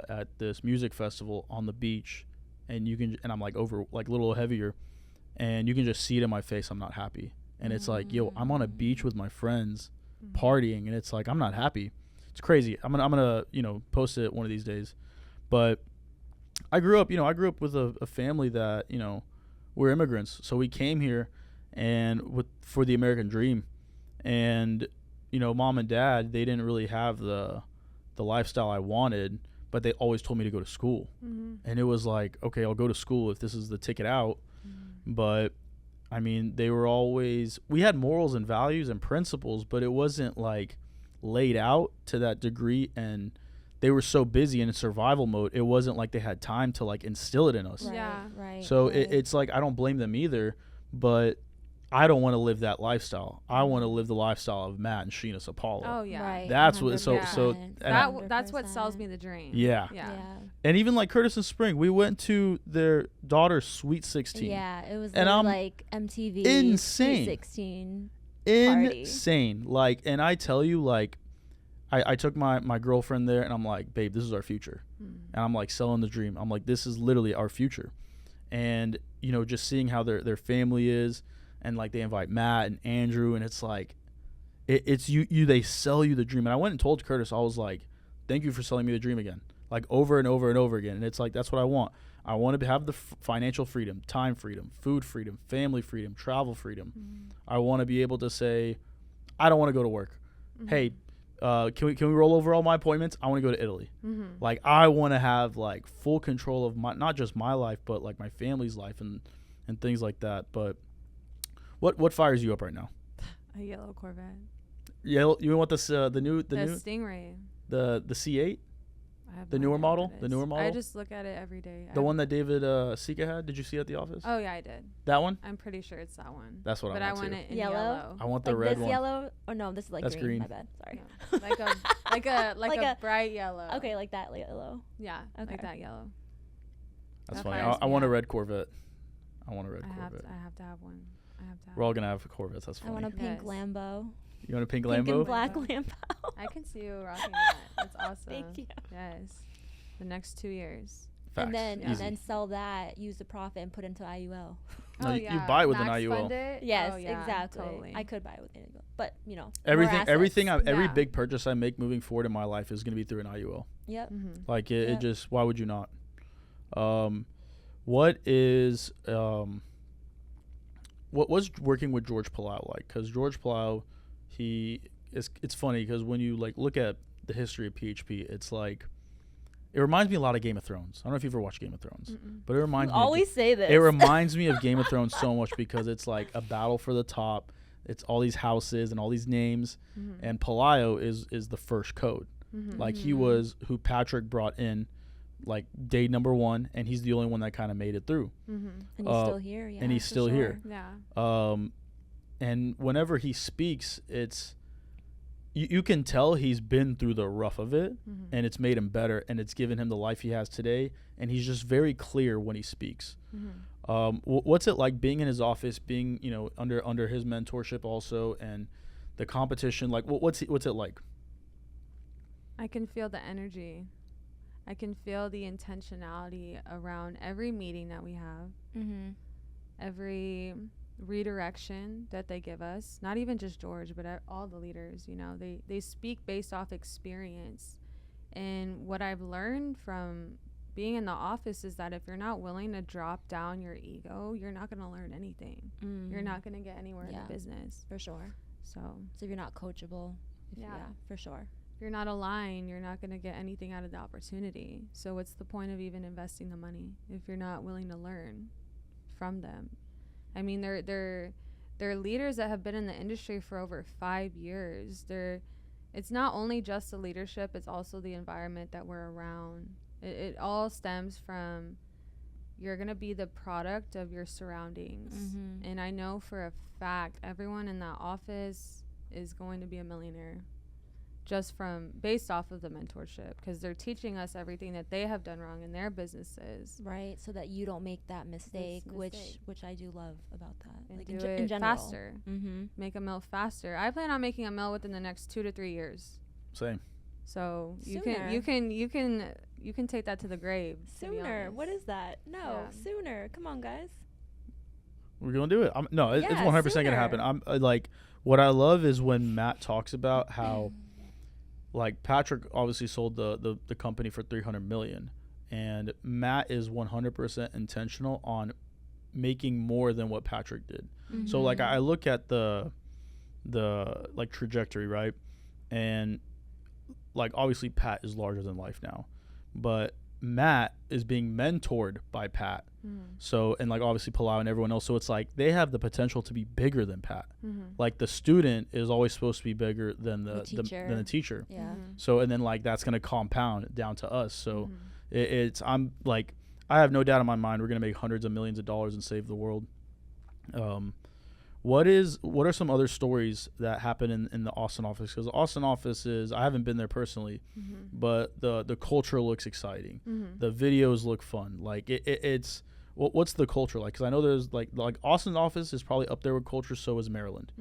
Speaker 2: at this music festival on the beach, and I'm like over like a little heavier, and you can just see it in my face. I'm not happy, and it's like, yo, I'm on a beach with my friends, partying, and it's like I'm not happy. It's crazy. I'm gonna post it one of these days, but I grew up with a family that we're immigrants, so we came here and for the American dream, and mom and dad, they didn't really have the lifestyle I wanted, but they always told me to go to school. And it was like, okay, I'll go to school if this is the ticket out. But I mean, we had morals and values and principles, but it wasn't like laid out to that degree, and they were so busy in survival mode, it wasn't like they had time to like instill it in us.
Speaker 4: Right.
Speaker 2: So it's like, I don't blame them either, but I don't want to live that lifestyle. I want to live the lifestyle of Matt and Sheena's Apollo.
Speaker 3: Oh yeah,
Speaker 4: Right.
Speaker 2: That's
Speaker 4: 100%.
Speaker 2: what.
Speaker 3: That's what sells me the dream.
Speaker 2: Yeah.
Speaker 3: Yeah.
Speaker 2: And even like Curtis and Spring, we went to their daughter's Sweet 16.
Speaker 4: Yeah, it was
Speaker 2: And I'm
Speaker 4: like MTV
Speaker 2: insane.
Speaker 4: 16.
Speaker 2: Insane. Like, and I tell you, like, I took my girlfriend there, and I'm like, babe, this is our future. And I'm like selling the dream. I'm like, this is literally our future. And just seeing how their family is, and like they invite Matt and Andrew, and it's like it's you they sell you the dream. And I went and told Curtis, I was like, thank you for selling me the dream again, like over and over and over again. And it's like, that's what I want. I want to have the financial freedom, time freedom, food freedom, family freedom, travel freedom. I want to be able to say, I don't want to go to work. Hey, can we roll over all my appointments? I want to go to Italy. Like, I want to have like full control of not just my life, but like my family's life and things like that. But what fires you up right now?
Speaker 3: A yellow Corvette.
Speaker 2: Yeah, you want this the new
Speaker 3: Stingray.
Speaker 2: the C8?
Speaker 3: I have
Speaker 2: The
Speaker 3: no
Speaker 2: newer
Speaker 3: idea
Speaker 2: model?
Speaker 3: what it
Speaker 2: The
Speaker 3: is.
Speaker 2: newer model?
Speaker 3: I just look at it every day.
Speaker 2: The one that David Sika had? Did you see it at the office?
Speaker 3: Oh yeah, I did.
Speaker 2: That one?
Speaker 3: I'm pretty sure it's that one.
Speaker 2: That's what
Speaker 3: but
Speaker 2: I
Speaker 3: I
Speaker 2: want
Speaker 3: want
Speaker 2: too.
Speaker 3: it in
Speaker 4: Yellow?
Speaker 3: yellow.
Speaker 2: I want the
Speaker 4: Like
Speaker 2: red
Speaker 4: this
Speaker 2: one.
Speaker 4: yellow? Oh no, this is like
Speaker 2: That's green.
Speaker 4: My bad. Sorry.
Speaker 3: Yeah. like a bright yellow.
Speaker 4: Okay, like that yellow.
Speaker 3: Yeah.
Speaker 4: Okay.
Speaker 3: Like that yellow.
Speaker 2: That's
Speaker 3: That
Speaker 2: funny.
Speaker 3: fires
Speaker 2: I
Speaker 3: me
Speaker 2: want a
Speaker 3: up.
Speaker 2: red Corvette. I want a red Corvette.
Speaker 3: I have to have one.
Speaker 2: We're all gonna have Corvettes. That's
Speaker 4: I
Speaker 2: funny.
Speaker 4: want a pink
Speaker 3: Yes.
Speaker 4: Lambo.
Speaker 2: You want a pink
Speaker 4: Pink
Speaker 2: Lambo?
Speaker 4: and black
Speaker 3: Lambo.
Speaker 4: Lambo.
Speaker 3: I can see you rocking that. That's awesome.
Speaker 4: Thank you.
Speaker 3: Yes. The next 2 years.
Speaker 2: Facts.
Speaker 4: And
Speaker 2: Easy.
Speaker 4: then sell that, use the profit, and put into IUL.
Speaker 2: No, you buy it with an
Speaker 3: Max
Speaker 2: IUL.
Speaker 3: fund it?
Speaker 4: Yes,
Speaker 3: Oh, yeah,
Speaker 4: exactly.
Speaker 3: Totally.
Speaker 4: I could buy it with IUL, but more
Speaker 2: Every
Speaker 4: assets.
Speaker 2: big purchase I make moving forward in my life is gonna be through an IUL.
Speaker 4: Yep.
Speaker 2: Like it
Speaker 4: Yep.
Speaker 2: just, why would you not? What is what's working with George Palau like? Because George Palau, it's funny because when you like look at the history of PHP, it's like it reminds me a lot of Game of Thrones. I don't know if you've ever watched Game of Thrones, but it reminds
Speaker 4: You
Speaker 2: me.
Speaker 4: always say this.
Speaker 2: It reminds me of Game of Thrones so much because it's like a battle for the top. It's all these houses and all these names, and Palaio is the first code. Like he was who Patrick brought in, like day number 1, and he's the only one that kind of made it through.
Speaker 4: And he's still here. Yeah.
Speaker 2: and he's
Speaker 4: for
Speaker 2: still
Speaker 4: sure.
Speaker 2: here.
Speaker 3: Yeah.
Speaker 2: And whenever he speaks, it's you can tell he's been through the rough of it, and it's made him better, and it's given him the life he has today. And he's just very clear when he speaks. What's it like being in his office, being under his mentorship also, and the competition? Like, what's it like?
Speaker 3: I can feel the energy. I can feel the intentionality around every meeting that we have, every redirection that they give us. Not even just George, but all the leaders. They speak based off experience. And what I've learned from being in the office is that if you're not willing to drop down your ego, you're not going to learn anything. You're not going to get anywhere in the business.
Speaker 4: For sure.
Speaker 3: So
Speaker 4: if you're not coachable,
Speaker 3: Yeah.
Speaker 4: for sure.
Speaker 3: if you're not aligned, you're not going to get anything out of the opportunity. So what's the point of even investing the money if you're not willing to learn from them? I mean, they're leaders that have been in the industry for over 5 years. It's not only just the leadership, it's also the environment that we're around. It all stems from you're going to be the product of your surroundings.
Speaker 4: Mm-hmm.
Speaker 3: And I know for a fact everyone in that office is going to be a millionaire just based off of the mentorship, because they're teaching us everything that they have done wrong in their businesses.
Speaker 4: Right, so that you don't make that mistake, which I do love about that.
Speaker 3: And
Speaker 4: like
Speaker 3: do
Speaker 4: in
Speaker 3: it
Speaker 4: general.
Speaker 3: faster.
Speaker 4: Mm-hmm.
Speaker 3: Make a mill faster. I plan on making a mill within the next 2 to 3 years.
Speaker 2: Same.
Speaker 3: So you
Speaker 4: Sooner.
Speaker 3: can take that to the grave. to be
Speaker 4: Sooner.
Speaker 3: honest.
Speaker 4: What is that? No,
Speaker 3: Yeah.
Speaker 4: sooner. Come on, guys.
Speaker 2: We're gonna do it. It's
Speaker 4: Yeah,
Speaker 2: 100% gonna happen.
Speaker 4: sooner.
Speaker 2: I'm like, what I love is when Matt talks about how, like, Patrick obviously sold the company for 300 million, and Matt is 100% intentional on making more than what Patrick did. So like I look at the like trajectory, right? And like obviously Pat is larger than life now, but Matt is being mentored by Pat. So, and like obviously Palau and everyone else. So it's like they have the potential to be bigger than Pat. Like the student is always supposed to be bigger than the teacher.
Speaker 4: Yeah.
Speaker 2: So, and then like that's going to compound down to us. So I'm like, I have no doubt in my mind we're going to make hundreds of millions of dollars and save the world. What are some other stories that happen in the Austin office? Because the Austin office I haven't been there personally, but the culture looks exciting. The videos look fun. Like it's what's the culture like? Because I know there's like Austin's office is probably up there with culture. So is Maryland.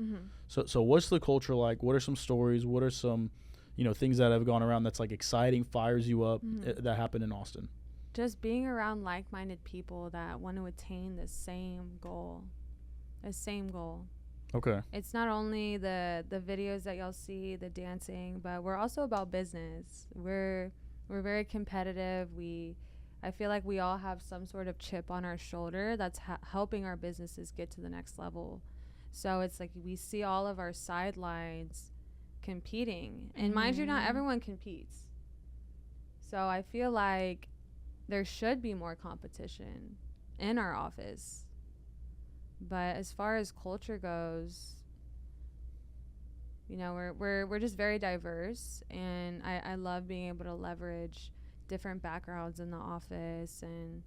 Speaker 2: So what's the culture like? What are some stories? What are some things that have gone around that's like exciting, fires you up that happen in Austin?
Speaker 3: Just being around like-minded people that want to attain the same goal.
Speaker 2: Okay.
Speaker 3: It's not only the videos that y'all see, the dancing, but we're also about business. We're very competitive. I feel like we all have some sort of chip on our shoulder that's helping our businesses get to the next level. So it's like we see all of our sidelines competing. And mind you, not everyone competes. So I feel like there should be more competition in our office. But as far as culture goes, we're just very diverse, and I love being able to leverage different backgrounds in the office and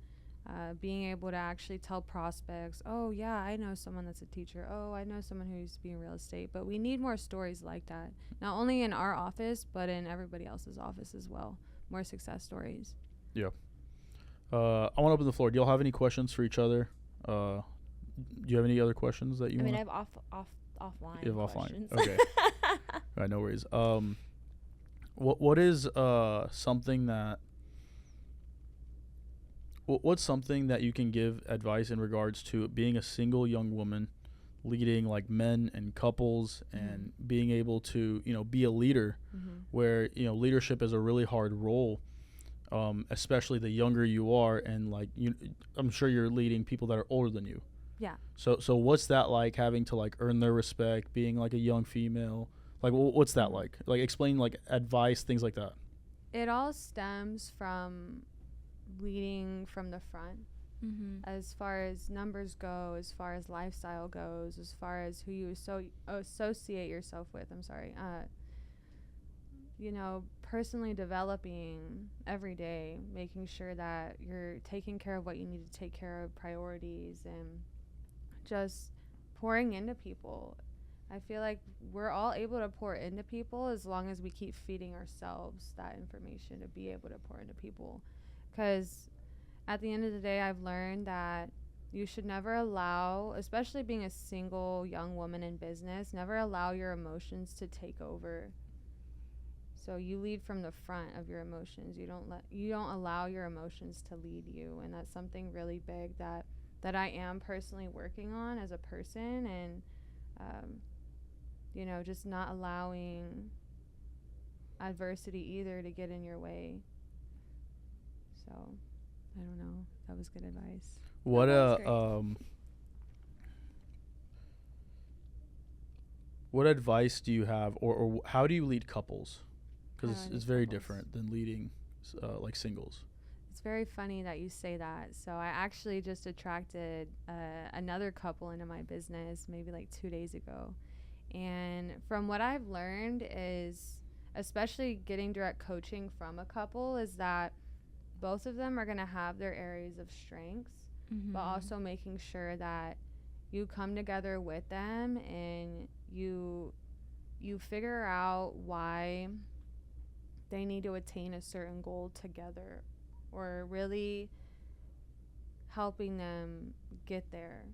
Speaker 3: being able to actually tell prospects, oh yeah, I know someone that's a teacher. Oh, I know someone who used to be in real estate. But we need more stories like that, not only in our office, but in everybody else's office as well. More success stories. Yeah.
Speaker 2: I want to open the floor. Do y'all have any questions for each other? Do you have any other questions that you want?
Speaker 4: I have offline.
Speaker 2: You have
Speaker 4: questions.
Speaker 2: Offline. Okay. All right, no worries. What is something that what's something that you can give advice in regards to being a single young woman, leading like men and couples, and being able to be a leader, where leadership is a really hard role, especially the younger you are, and like I'm sure you're leading people that are older than you.
Speaker 3: Yeah.
Speaker 2: So what's that like, having to like earn their respect, being like a young female? Like what's that like? Like explain like advice, things like that.
Speaker 3: It all stems from leading from the front. As far as numbers go, as far as lifestyle goes, as far as who you associate yourself with. Personally developing every day, making sure that you're taking care of what you need to take care of, priorities, and just pouring into people. I feel like we're all able to pour into people as long as we keep feeding ourselves that information to be able to pour into people. Because at the end of the day, I've learned that you should never allow, especially being a single young woman in business, never allow your emotions to take over. So you lead from the front of your emotions. You don't allow your emotions to lead you, and that's something really big that I am personally working on as a person, and just not allowing adversity either to get in your way. So I don't know. That was good advice.
Speaker 2: What advice do you have, or how do you lead couples? Because it's very
Speaker 3: couples.
Speaker 2: different than leading like singles.
Speaker 3: It's very funny that you say that. So I actually just attracted another couple into my business maybe like 2 days ago. And from what I've learned is, especially getting direct coaching from a couple, is that both of them are going to have their areas of strengths, but also making sure that you come together with them and you figure out why they need to attain a certain goal together, or really helping them get there.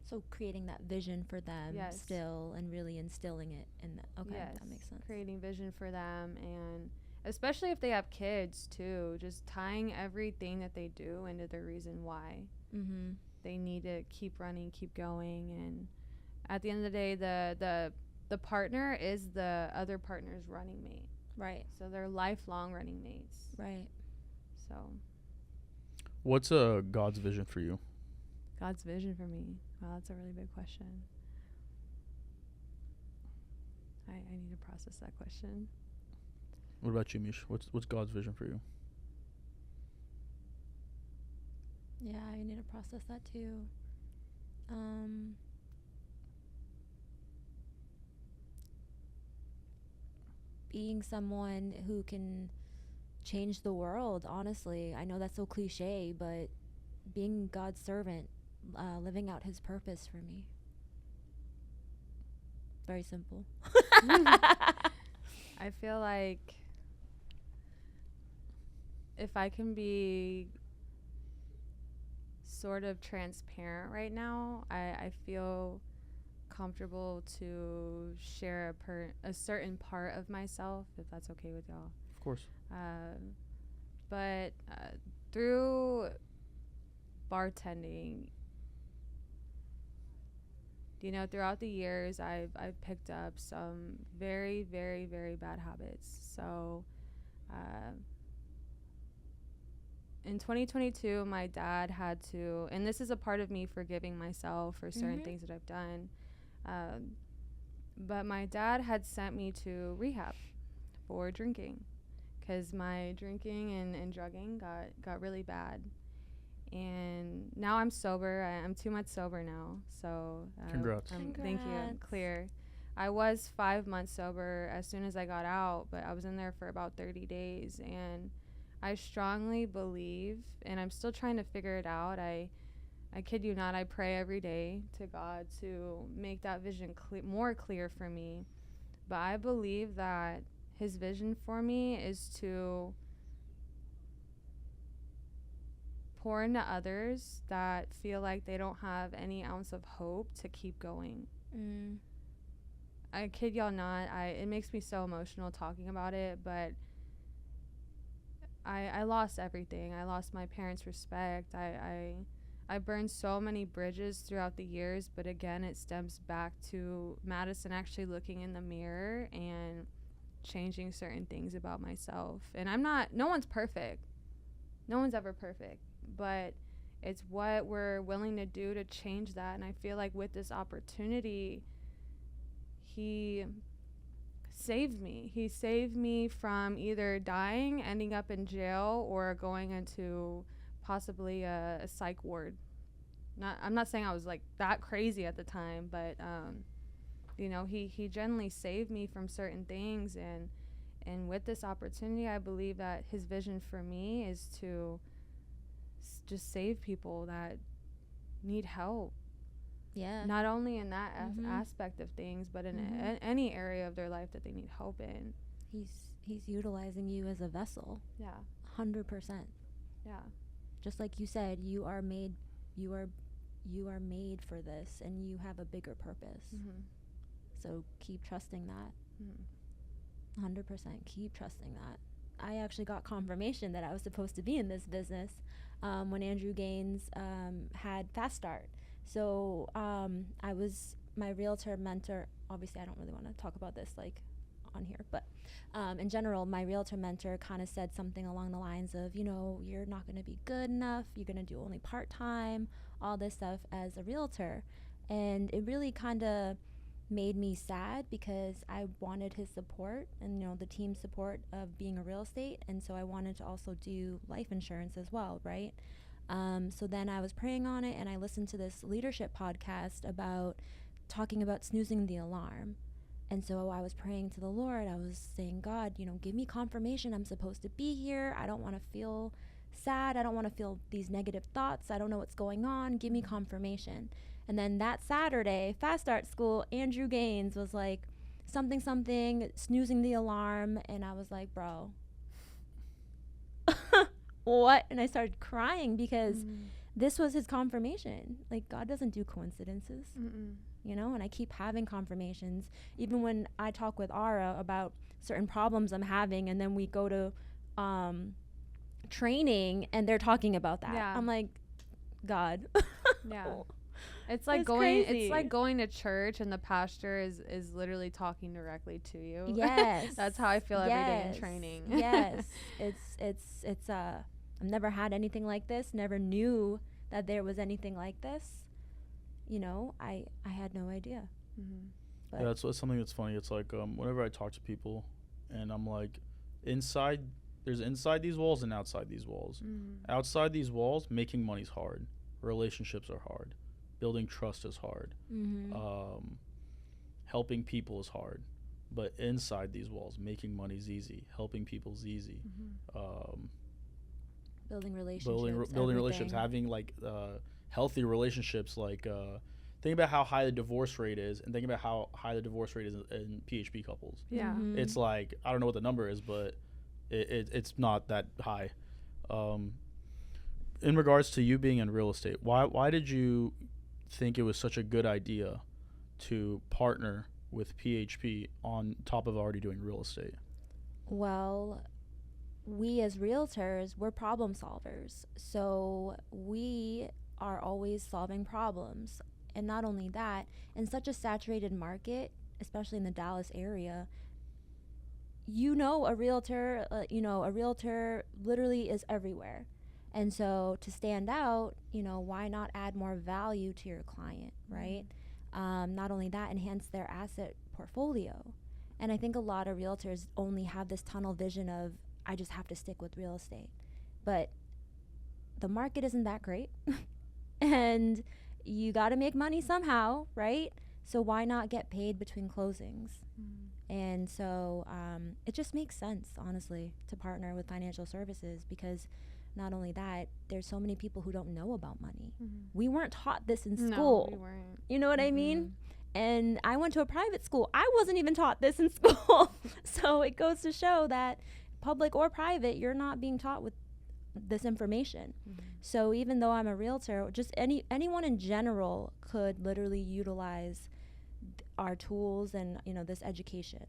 Speaker 4: So creating that vision for them still and really instilling it in that. Okay, that makes sense.
Speaker 3: Creating vision for them, and especially if they have kids too, just tying everything that they do into the reason why they need to keep running, keep going. And at the end of the day, the partner is the other partner's running mate.
Speaker 4: Right.
Speaker 3: So they're lifelong running mates.
Speaker 4: Right.
Speaker 3: So
Speaker 2: what's God's vision for you?
Speaker 3: God's vision for me? Wow, that's a really big question. I need to process that question.
Speaker 2: What about you, Mish? What's God's vision for you?
Speaker 4: Yeah, I need to process that too. Being someone who can change the world, honestly. I know that's so cliche, but being God's servant, living out his purpose for me. Very simple.
Speaker 3: I feel like if I can be sort of transparent right now, I feel comfortable to share a certain part of myself, if that's okay with y'all.
Speaker 2: Of course.
Speaker 3: But through bartending, you know, throughout the years, I've picked up some very, very, very bad habits. So in 2022, my dad had to, and this is a part of me forgiving myself for certain things that I've done, but my dad had sent me to rehab for drinking, because my drinking and drugging got really bad. And now I'm sober. I'm 2 months sober now. So
Speaker 2: Congrats.
Speaker 3: Thank you. I'm clear. I was 5 months sober as soon as I got out, but I was in there for about 30 days. And I strongly believe, and I'm still trying to figure it out. I kid you not, I pray every day to God to make that vision more clear for me. But I believe that his vision for me is to pour into others that feel like they don't have any ounce of hope to keep going. I kid y'all not, it makes me so emotional talking about it, but I lost everything. I lost my parents' respect. I burned so many bridges throughout the years, but again, it stems back to Madison actually looking in the mirror and changing certain things about myself. And no one's perfect. No one's ever perfect. But it's what we're willing to do to change that. And I feel like with this opportunity, he saved me. He saved me from either dying, ending up in jail, or going into possibly a psych ward. I'm not saying I was like that crazy at the time, but you know, he generally saved me from certain things. And with this opportunity, I believe that his vision for me is to just save people that need help.
Speaker 4: Yeah.
Speaker 3: Not only in that aspect of things, but in any area of their life that they need help in.
Speaker 4: He's utilizing you as a vessel.
Speaker 3: Yeah.
Speaker 4: 100%.
Speaker 3: Yeah.
Speaker 4: Just like you said, you are made for this, and you have a bigger purpose. So keep trusting that. 100%. Keep trusting that. I actually got confirmation that I was supposed to be in this business when Andrew Gaines had Fast Start. So I was my realtor mentor. Obviously, I don't really want to talk about this like on here, but in general, my realtor mentor kind of said something along the lines of, you know, you're not going to be good enough. You're going to do only part-time, all this stuff as a realtor. And it really kind of made me sad because I wanted his support and, you know, the team support of being a real estate. And so I wanted to also do life insurance as well, right? So then I was praying on it, and I listened to this leadership podcast talking about snoozing the alarm. And so I was praying to the Lord. I was saying, God, you know, give me confirmation I'm supposed to be here. I don't want to feel sad. I don't want to feel these negative thoughts. I don't know what's going on. Give me confirmation. And then that Saturday, Fast Start School, Andrew Gaines was like, something, snoozing the alarm. And I was like, bro, what? And I started crying because this was his confirmation. Like, God doesn't do coincidences.
Speaker 3: Mm-mm.
Speaker 4: You know, and I keep having confirmations. Even when I talk with Ara about certain problems I'm having, and then we go to training and they're talking about that.
Speaker 3: Yeah.
Speaker 4: I'm like, God.
Speaker 3: Yeah. It's like it's like going to church and the pastor is literally talking directly to you.
Speaker 4: Yes.
Speaker 3: That's how I feel every day in training.
Speaker 4: Yes. It's I've never had anything like this, never knew that there was anything like this. You know, I had no idea.
Speaker 3: Mm-hmm.
Speaker 2: Yeah, that's something that's funny. It's like whenever I talk to people, and I'm like, there's inside these walls and outside these walls.
Speaker 3: Mm-hmm.
Speaker 2: Outside these walls, making money's hard. Relationships are hard. Building trust is hard.
Speaker 4: Mm-hmm.
Speaker 2: Helping people is hard. But inside these walls, making money's easy. Helping people's easy.
Speaker 3: Mm-hmm.
Speaker 4: Building relationships.
Speaker 2: Building relationships. Having like healthy relationships. Like think about how high the divorce rate is, and think about how high the divorce rate is in PHP couples.
Speaker 3: Yeah.
Speaker 4: Mm-hmm.
Speaker 2: It's like, I don't know what the number is, but it's not that high. In regards to you being in real estate, why did you think it was such a good idea to partner with PHP on top of already doing real estate?
Speaker 4: Well, we as realtors, we're problem solvers. So we are always solving problems. And not only that, in such a saturated market, especially in the Dallas area, a realtor literally is everywhere. And so to stand out, why not add more value to your client, right? Not only that, enhance their asset portfolio. And I think a lot of realtors only have this tunnel vision of, I just have to stick with real estate. But the market isn't that great. And you got to make money somehow, right? So why not get paid between closings? And so it just makes sense, honestly, to partner with financial services, because not only that, there's so many people who don't know about money. We weren't taught this in school.
Speaker 3: No, we weren't.
Speaker 4: You know what I mean? And I went to a private school. I wasn't even taught this in school. So it goes to show that public or private, you're not being taught with this information. So even though I'm a realtor, just anyone in general could literally utilize our tools and this education.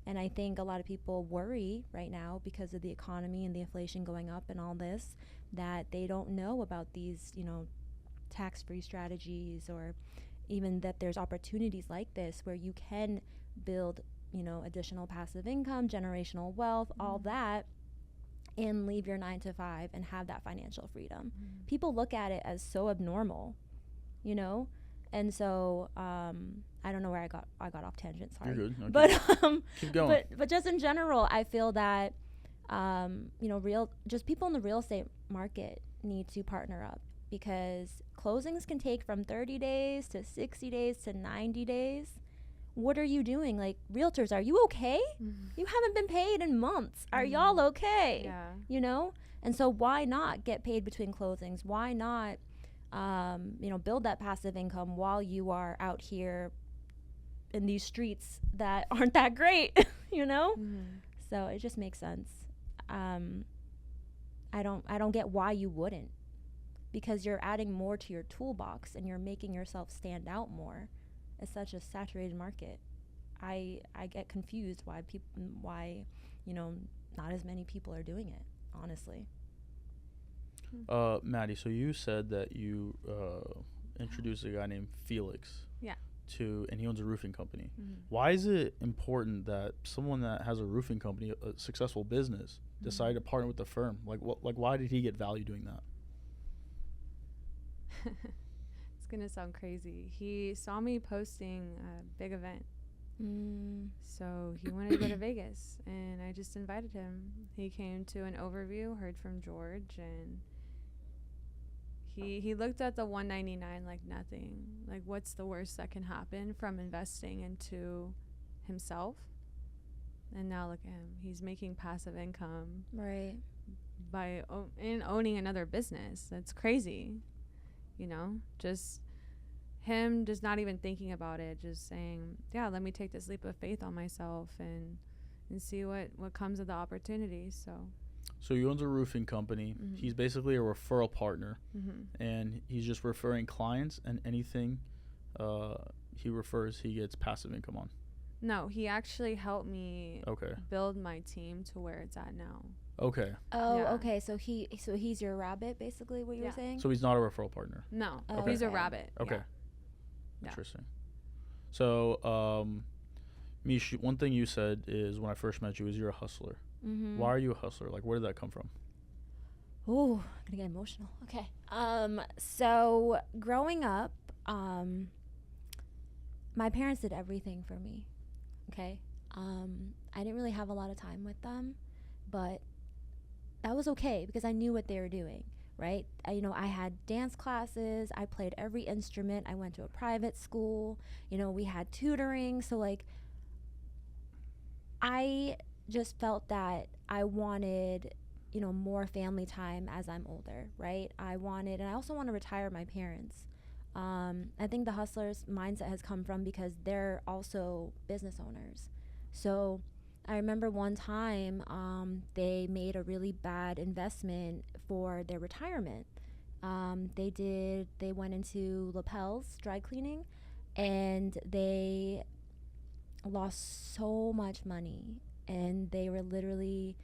Speaker 4: And I think a lot of people worry right now because of the economy and the inflation going up and all this, that they don't know about these tax-free strategies, or even that there's opportunities like this where you can build additional passive income, generational wealth, all that, and leave your 9 to 5 and have that financial freedom. People look at it as so abnormal, and so I don't know where I got off tangent. Sorry.
Speaker 2: You're good. Okay.
Speaker 4: But
Speaker 2: keep going.
Speaker 4: But just in general, I feel that people in the real estate market need to partner up, because closings can take from 30 days to 60 days to 90 days. What are you doing? Like, realtors, are you okay? You haven't been paid in months. Are y'all okay?
Speaker 3: Yeah.
Speaker 4: And so why not get paid between closings? Why not, build that passive income while you are out here in these streets that aren't that great, So it just makes sense. I don't get why you wouldn't, because you're adding more to your toolbox and you're making yourself stand out more. It's such a saturated market. I get confused why not as many people are doing it, honestly.
Speaker 2: Maddie, so you said that you introduced a guy named Felix.
Speaker 3: Yeah.
Speaker 2: And he owns a roofing company. Why is it important that someone that has a roofing company, a successful business, decided to partner with the firm? Why did he get value doing that?
Speaker 3: It's gonna sound crazy. He saw me posting a big event, so he wanted to go to Vegas, and I just invited him. He came to an overview, heard from George, and he looked at the 199 like nothing. Like, what's the worst that can happen from investing into himself? And now look at him. He's making passive income,
Speaker 4: right,
Speaker 3: by owning another business. That's crazy. Just him just not even thinking about it, just saying, yeah, let me take this leap of faith on myself and see what comes of the opportunity. So
Speaker 2: So he owns a roofing company.
Speaker 3: Mhm.
Speaker 2: He's basically a referral partner,
Speaker 3: Mm-hmm.
Speaker 2: and he's just referring clients, and anything he refers, he gets passive income on.
Speaker 3: No, he actually helped me
Speaker 2: Okay.
Speaker 3: build my team to where it's at now.
Speaker 2: Okay.
Speaker 4: Oh,
Speaker 3: Yeah.
Speaker 4: okay. So he's your rabbit, basically, what you were
Speaker 3: Yeah.
Speaker 4: saying?
Speaker 2: So he's not a referral partner.
Speaker 3: No,
Speaker 4: Oh,
Speaker 3: he's a
Speaker 4: okay.
Speaker 3: rabbit.
Speaker 2: Okay.
Speaker 3: Yeah.
Speaker 2: Interesting. So, Mish, one thing you said is when I first met you is you're a hustler.
Speaker 4: Mm-hmm.
Speaker 2: Why are you a hustler? Like, where did that come from?
Speaker 4: Ooh, I'm gonna get emotional. Okay. So growing up, my parents did everything for me. Okay. I didn't really have a lot of time with them, but that was okay because I knew what they were doing, right? I had dance classes. I played every instrument. I went to a private school. We had tutoring. So, like, I just felt that I wanted, more family time as I'm older, right? And I also want to retire my parents. I think the hustler's mindset has come from because they're also business owners. So I remember one time they made a really bad investment for their retirement. They went into Lapels dry cleaning, and they lost so much money. And they were literally,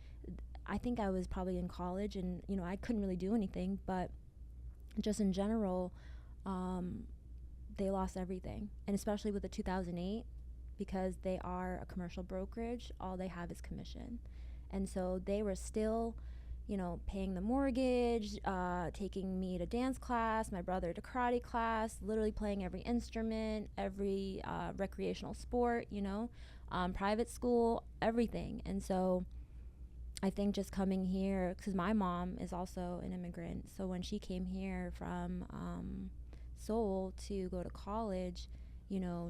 Speaker 4: I think I was probably in college, and I couldn't really do anything, but just in general, they lost everything. And especially with the 2008, because they are a commercial brokerage, all they have is commission. And so they were still, paying the mortgage, taking me to dance class, my brother to karate class, literally playing every instrument, every recreational sport, private school, everything. And so I think just coming here, because my mom is also an immigrant, so when she came here from Seoul to go to college,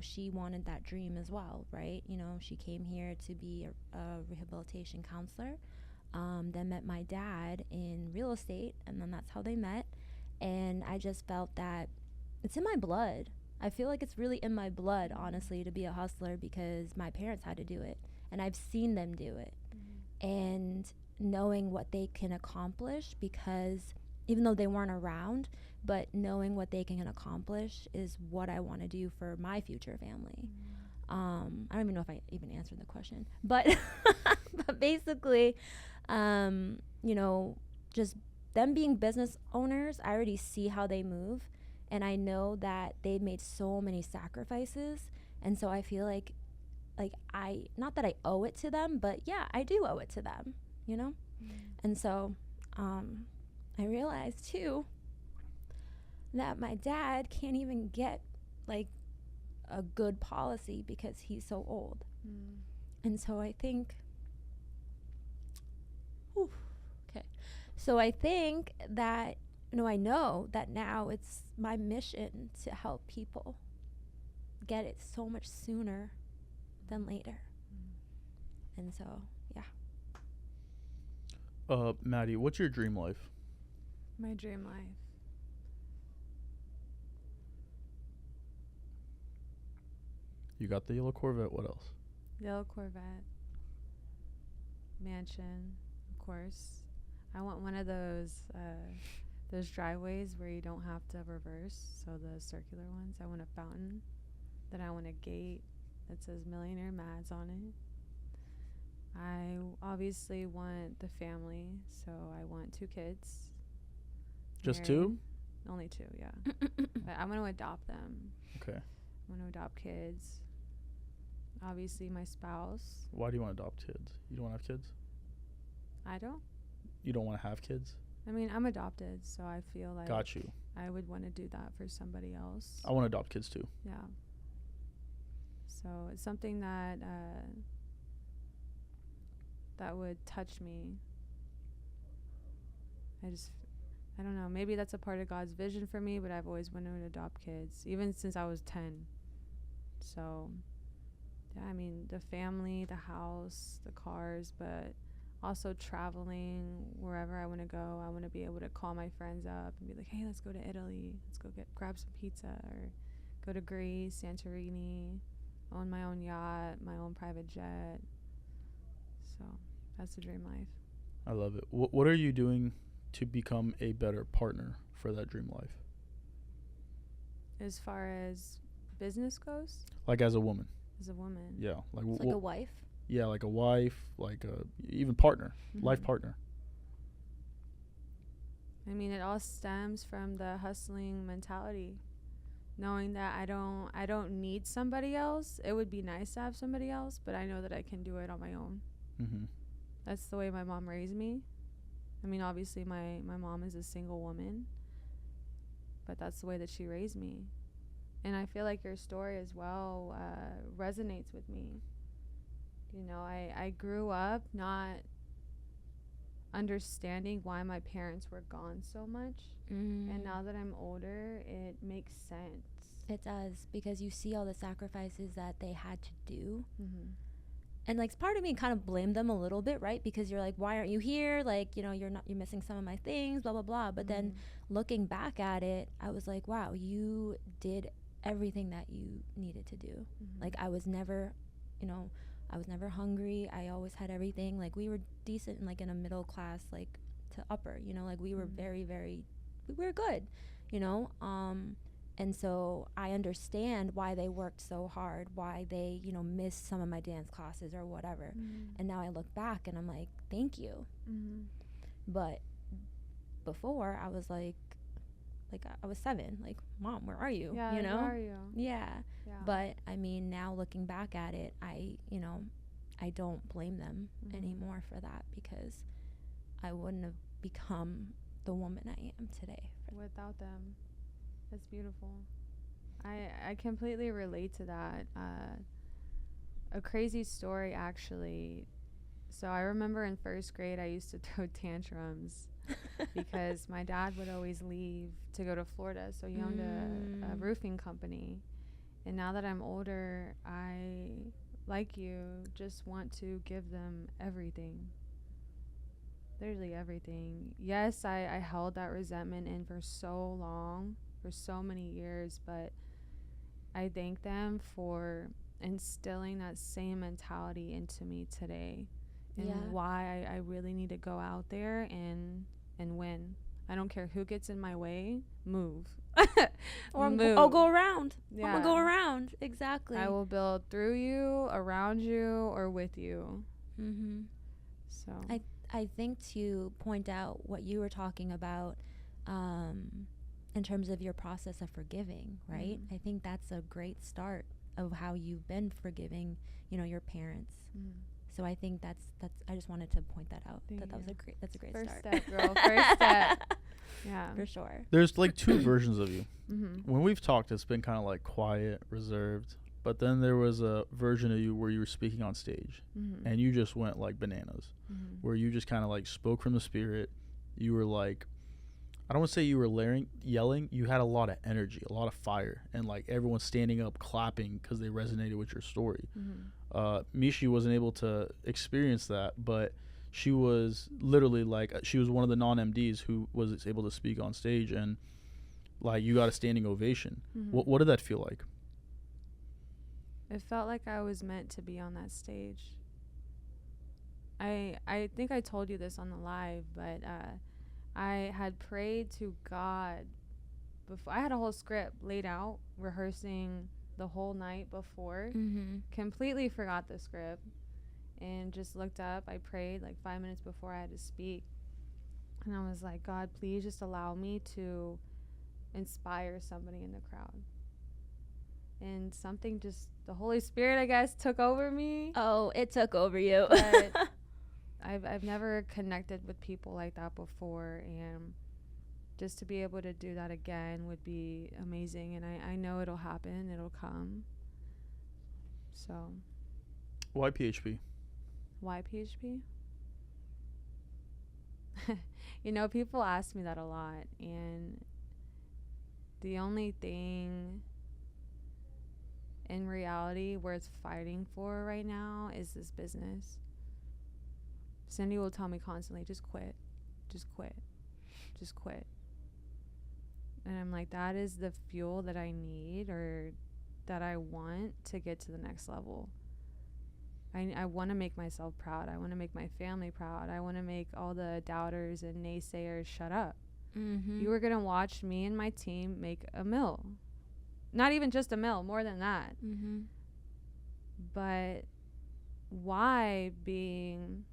Speaker 4: she wanted that dream as well, right? She came here to be a rehabilitation counselor, then met my dad in real estate, and then that's how they met. And I just felt that it's in my blood. I feel like it's really in my blood, honestly, to be a hustler because my parents had to do it, and I've seen them do it. And knowing what they can accomplish, because even though they weren't around, but knowing what they can accomplish is what I want to do for my future family. I don't even know if I even answered the question, but but basically, just them being business owners, I already see how they move, and I know that they made so many sacrifices, and so I feel like I, not that I owe it to them, but yeah, I do owe it to them, And so I realized too that my dad can't even get like a good policy because he's so old. And so I think so I think that I know that now it's my mission to help people get it so much sooner than later. And so, yeah.
Speaker 2: Maddie, what's your dream life?
Speaker 3: My dream life.
Speaker 2: You got the yellow Corvette. What else?
Speaker 3: Yellow Corvette. Mansion, of course. I want one of those driveways where you don't have to reverse, so the circular ones. I want a fountain. Then I want a gate that says Millionaire Mads on it. I obviously want the family, so I want 2 kids.
Speaker 2: Just
Speaker 3: Married.
Speaker 2: 2?
Speaker 3: Only 2, yeah. But I want to adopt them.
Speaker 2: Okay.
Speaker 3: I want to adopt kids. Obviously, my spouse.
Speaker 2: Why do you want to adopt kids? You don't want to have kids?
Speaker 3: I don't.
Speaker 2: You don't want to have kids?
Speaker 3: I mean, I'm adopted, so I feel like
Speaker 2: Got you.
Speaker 3: I would want to do that for somebody else.
Speaker 2: I want to adopt kids too.
Speaker 3: Yeah. So it's something that that would touch me. I don't know. Maybe that's a part of God's vision for me, but I've always wanted to adopt kids, even since I was 10. So, yeah, I mean, the family, the house, the cars, but also traveling wherever I want to go. I want to be able to call my friends up and be like, hey, let's go to Italy. Let's go grab some pizza, or go to Greece, Santorini, own my own yacht, my own private jet. So that's the dream life.
Speaker 2: I love it. What are you doing to become a better partner for that dream life?
Speaker 3: As far as business goes,
Speaker 2: Like as a woman.
Speaker 3: as a woman.
Speaker 2: Yeah. Like,
Speaker 4: It's like a wife.
Speaker 2: yeah, like a wife, like a even partner, life partner.
Speaker 3: I mean, it all stems from the hustling mentality, knowing that I don't need somebody else. It would be nice to have somebody else, but I know that I can do it on my own.
Speaker 2: Mm-hmm.
Speaker 3: That's the way my mom raised me. I mean, obviously my mom is a single woman, but that's the way that she raised me. And I feel like your story as well resonates with me. You know, I grew up not understanding why my parents were gone so much. And now that I'm older, it makes sense.
Speaker 4: It does, because you see all the sacrifices that they had to do.
Speaker 3: Mm-hmm.
Speaker 4: And like part of me kind of blamed them a little bit, right? Because you're like, why aren't you here? Like, you know, you're missing some of my things, blah, blah, blah. But then looking back at it, I was like, wow, you did everything that you needed to do. Like I was never, you know, I was never hungry. I always had everything. Like we were decent, like in a middle class, like to upper, you know, like we were very, very, we were good, you know? And so I understand why they worked so hard, why they, you know, missed some of my dance classes or whatever. And now I look back and I'm like, thank you. But before I was like I was 7, like, Mom, where are you?
Speaker 3: Yeah,
Speaker 4: you know?
Speaker 3: where are you?
Speaker 4: Yeah. But I mean, now looking back at it, I don't blame them anymore for that, because I wouldn't have become the woman I am today
Speaker 3: Without them. That's beautiful. I completely relate to that. A crazy story, actually. So I remember in first grade, I used to throw tantrums because my dad would always leave to go to Florida. So he owned a roofing company. And now that I'm older, I, like you, just want to give them everything. Literally everything. Yes, I held that resentment in for so long, for so many years, but I thank them for instilling that same mentality into me today, and why I really need to go out there and win. I don't care who gets in my way, move.
Speaker 4: or
Speaker 3: move.
Speaker 4: I'll go around.
Speaker 3: Yeah.
Speaker 4: I'm gonna go around. Exactly.
Speaker 3: I will build through you, around you, or with you. So
Speaker 4: I think to point out what you were talking about in terms of your process of forgiving, right? I think that's a great start of how you've been forgiving, you know, your parents. So I think that's I just wanted to point that out. That's a great
Speaker 3: first
Speaker 4: start.
Speaker 3: step, girl. First step. Yeah,
Speaker 4: for sure.
Speaker 2: There's like two versions of you. When we've talked, it's been kind of like quiet, reserved. But then there was a version of you where you were speaking on stage and you just went like bananas, where you just kind of like spoke from the spirit. You were like, I don't want to say you were yelling. You had a lot of energy, a lot of fire, and like everyone standing up, clapping because they resonated with your story. Mishi wasn't able to experience that, but she was literally like, she was one of the non-MDs who was able to speak on stage, and like you got a standing ovation. What did that feel like?
Speaker 3: It felt like I was meant to be on that stage. I think I told you this on the live, but I had prayed to God before. I had a whole script laid out, rehearsing the whole night before. Completely forgot the script and just looked up. I prayed like 5 minutes before I had to speak. And I was like, God, please just allow me to inspire somebody in the crowd. And something just, the Holy Spirit, I guess, took over me.
Speaker 4: Oh, it took over you.
Speaker 3: But I've never connected with people like that before, and just to be able to do that again would be amazing. And I know it'll happen, it'll come. So
Speaker 2: Why PHP?
Speaker 3: Why PHP? You know, people ask me that a lot, and the only thing in reality worth fighting for right now is this business. Cindy will tell me constantly, just quit, just quit, just quit. And I'm like, that is the fuel that I need, or that I want to get to the next level. I want to make myself proud. I want to make my family proud. I want to make all the doubters and naysayers shut up.
Speaker 4: Mm-hmm.
Speaker 3: You were going to watch me and my team make a mill. Not even just a mill, more than that.
Speaker 4: Mm-hmm.
Speaker 3: But why being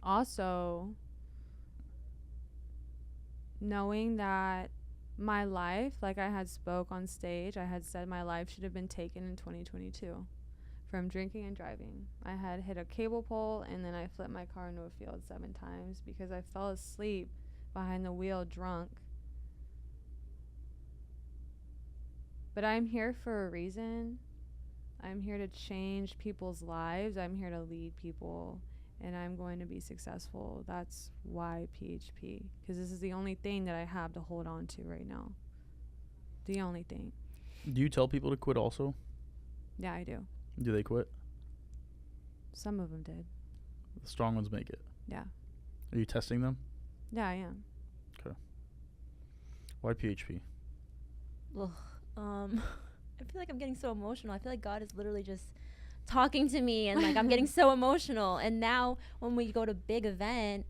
Speaker 3: also knowing that my life, like I had spoke on stage, I had said my life should have been taken in 2022 from drinking and driving. I had hit a cable pole and then I flipped my car into a field 7 times because I fell asleep behind the wheel drunk. But I'm here for a reason. I'm here to change people's lives. I'm here to lead people, and I'm going to be successful. That's why PHP, because this is the only thing that I have to hold on to right now. The only thing.
Speaker 2: Do you tell people to quit also?
Speaker 3: Yeah, I do.
Speaker 2: Do they quit?
Speaker 3: Some of them did.
Speaker 2: The strong ones make it.
Speaker 3: Yeah.
Speaker 2: Are you testing them?
Speaker 3: Yeah, I am.
Speaker 2: Okay. Why PHP?
Speaker 4: Ugh. I feel like I'm getting so emotional. I feel like God is literally just talking to me, and like I'm getting so emotional. And now when we go to big event,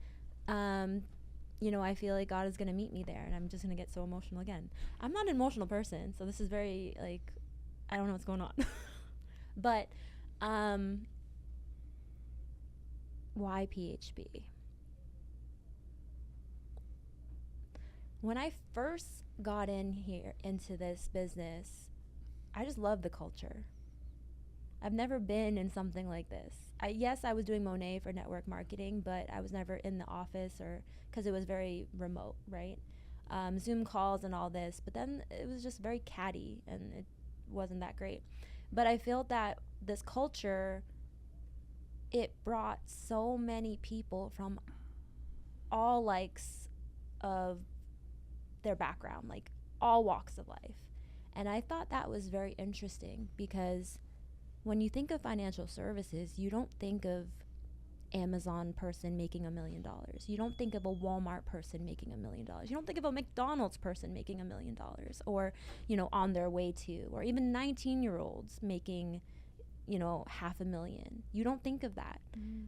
Speaker 4: you know, I feel like God is gonna meet me there, and I'm just gonna get so emotional again. I'm not an emotional person, so this is very like, I don't know what's going on. But why PHP? When I first got into this business, I just love the culture. I've never been in something like this. Yes, I was doing Monet for network marketing, but I was never in the office, or because it was very remote, right? Zoom calls and all this, but then it was just very catty and it wasn't that great. But I felt that this culture, it brought so many people from all likes of their background, like all walks of life. And I thought that was very interesting, because when you think of financial services, you don't think of Amazon person making $1 million. You don't think of a Walmart person making $1 million. You don't think of a McDonald's person making $1 million, or, you know, on their way to, or even 19-year-olds making, you know, $500,000. You don't think of that.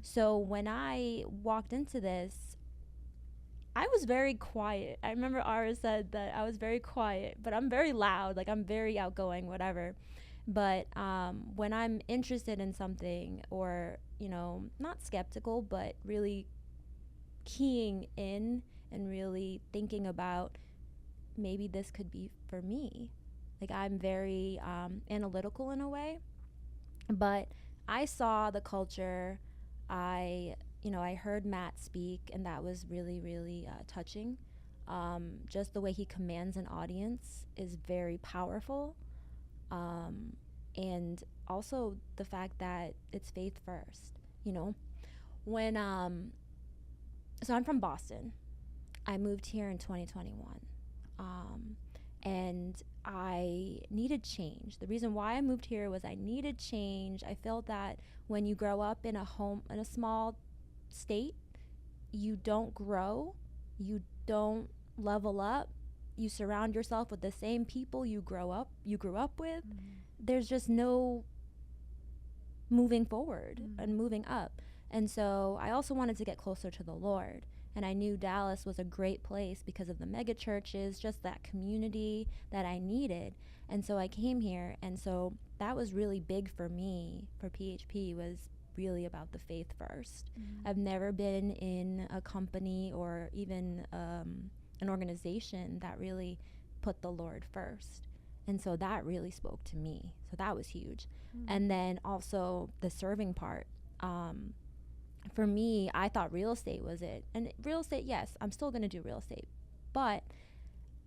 Speaker 4: So when I walked into this, I was very quiet. I remember Ara said that I was very quiet, but I'm very loud. Like, I'm very outgoing, whatever. But when I'm interested in something, or, you know, not skeptical, but really keying in and really thinking about maybe this could be for me. Like, I'm very analytical in a way. But I saw the culture. I heard Matt speak, and that was really, really touching. Just the way he commands an audience is very powerful. And also the fact that it's faith first, you know. When so I'm from Boston. I moved here in 2021. And I needed change. The reason why I moved here was I needed change. I felt that when you grow up in a small state, you don't grow, you don't level up, you surround yourself with the same people you grew up with. There's just no moving forward and moving up. And so I also wanted to get closer to the Lord, and I knew Dallas was a great place because of the mega churches, just that community that I needed. And so I came here, and so that was really big for me. For PHP was really about the faith first. I've never been in a company or even an organization that really put the Lord first. And so that really spoke to me. So that was huge. And then also the serving part. For me, I thought real estate was it. And real estate, yes, I'm still going to do real estate. But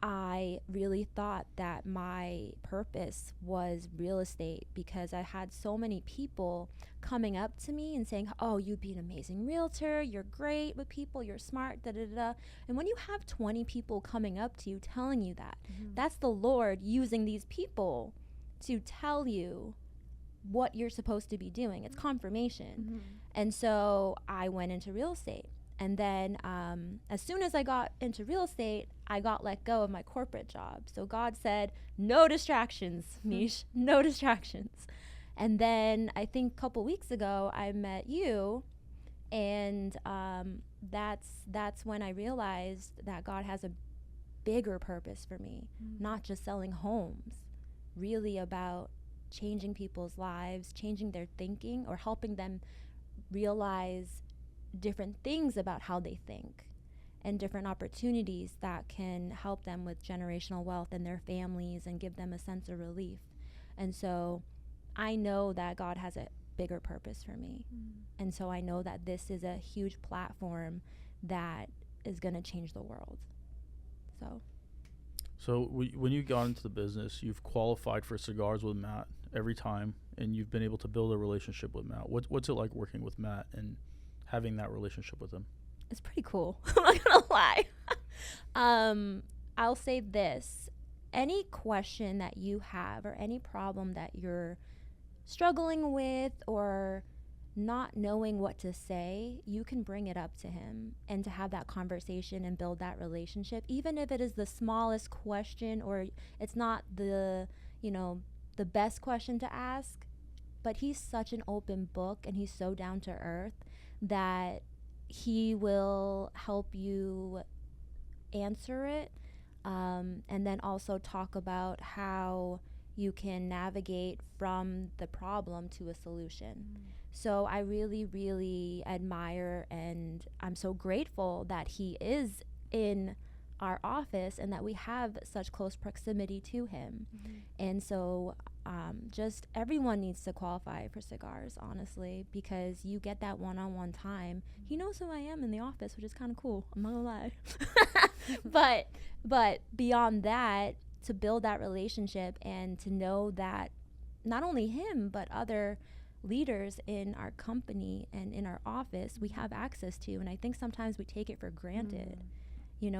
Speaker 4: I really thought that my purpose was real estate, because I had so many people coming up to me and saying, oh, you'd be an amazing realtor, you're great with people, you're smart, da-da-da. And when you have 20 people coming up to you telling you that, that's the Lord using these people to tell you what you're supposed to be doing. It's confirmation. And so I went into real estate. And then as soon as I got into real estate, I got let go of my corporate job. So God said, no distractions, Mish, no distractions. And then I think a couple weeks ago I met you, and that's when I realized that God has a bigger purpose for me, not just selling homes, really about changing people's lives, changing their thinking, or helping them realize different things about how they think and different opportunities that can help them with generational wealth in their families and give them a sense of relief. And so I know that God has a bigger purpose for me. And so I know that this is a huge platform that is going to change the world.
Speaker 2: So when you got into the business, you've qualified for cigars with Matt every time, and you've been able to build a relationship with Matt. What's it like working with Matt and having that relationship with him?
Speaker 4: It's pretty cool. I'm not gonna lie. I'll say this: any question that you have or any problem that you're struggling with or not knowing what to say, you can bring it up to him, and to have that conversation and build that relationship, even if it is the smallest question or it's not the best question to ask. But he's such an open book, and he's so down to earth that he will help you answer it, and then also talk about how you can navigate from the problem to a solution. So I really, really admire, and I'm so grateful that he is in our office and that we have such close proximity to him. And so just everyone needs to qualify for cigars, honestly, because you get that one-on-one time. He knows who I am in the office, which is kind of cool. I'm not gonna lie. but beyond that, to build that relationship and to know that not only him, but other leaders in our company and in our office we have access to. And I think sometimes we take it for granted,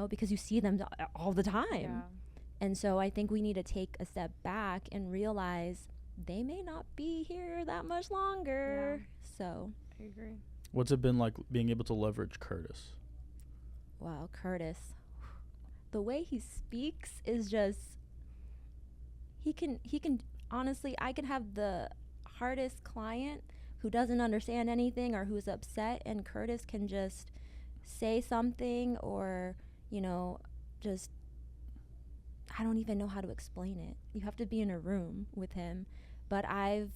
Speaker 4: because you see them all the time. Yeah. And so I think we need to take a step back and realize they may not be here that much longer. Yeah. So
Speaker 3: I agree.
Speaker 2: What's it been like being able to leverage Curtis?
Speaker 4: Wow, Curtis. The way he speaks is just, he can honestly, I can have the hardest client who doesn't understand anything or who's upset, and Curtis can just say something or, just, I don't even know how to explain it. You have to be in a room with him. But I've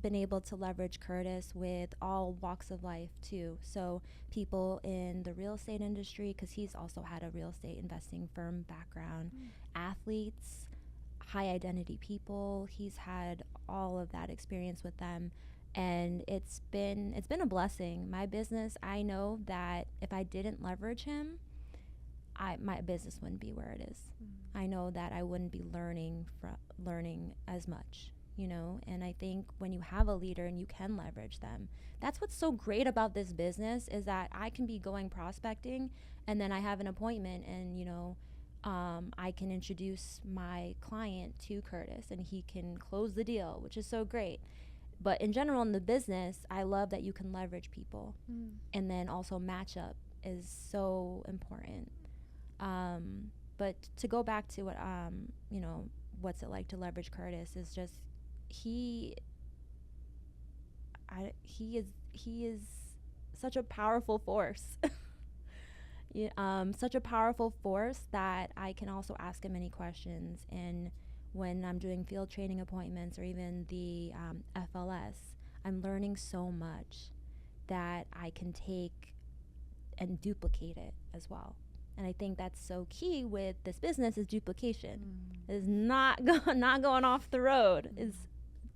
Speaker 4: been able to leverage Curtis with all walks of life too. So people in the real estate industry, because he's also had a real estate investing firm background, athletes, high identity people. He's had all of that experience with them, and it's been a blessing. My business, I know that if I didn't leverage him, my business wouldn't be where it is. I know that I wouldn't be learning as much, and I think when you have a leader and you can leverage them, that's what's so great about this business, is that I can be going prospecting, and then I have an appointment, and I can introduce my client to Curtis and he can close the deal, which is so great. But in general in the business, I love that you can leverage people, and then also match up is so important. But to go back to what what's it like to leverage Curtis, is just he is such a powerful force. Such a powerful force that I can also ask him any questions. And when I'm doing field training appointments or even the FLS, I'm learning so much that I can take and duplicate it as well. And I think that's so key with this business, is duplication. Is not going off the road, is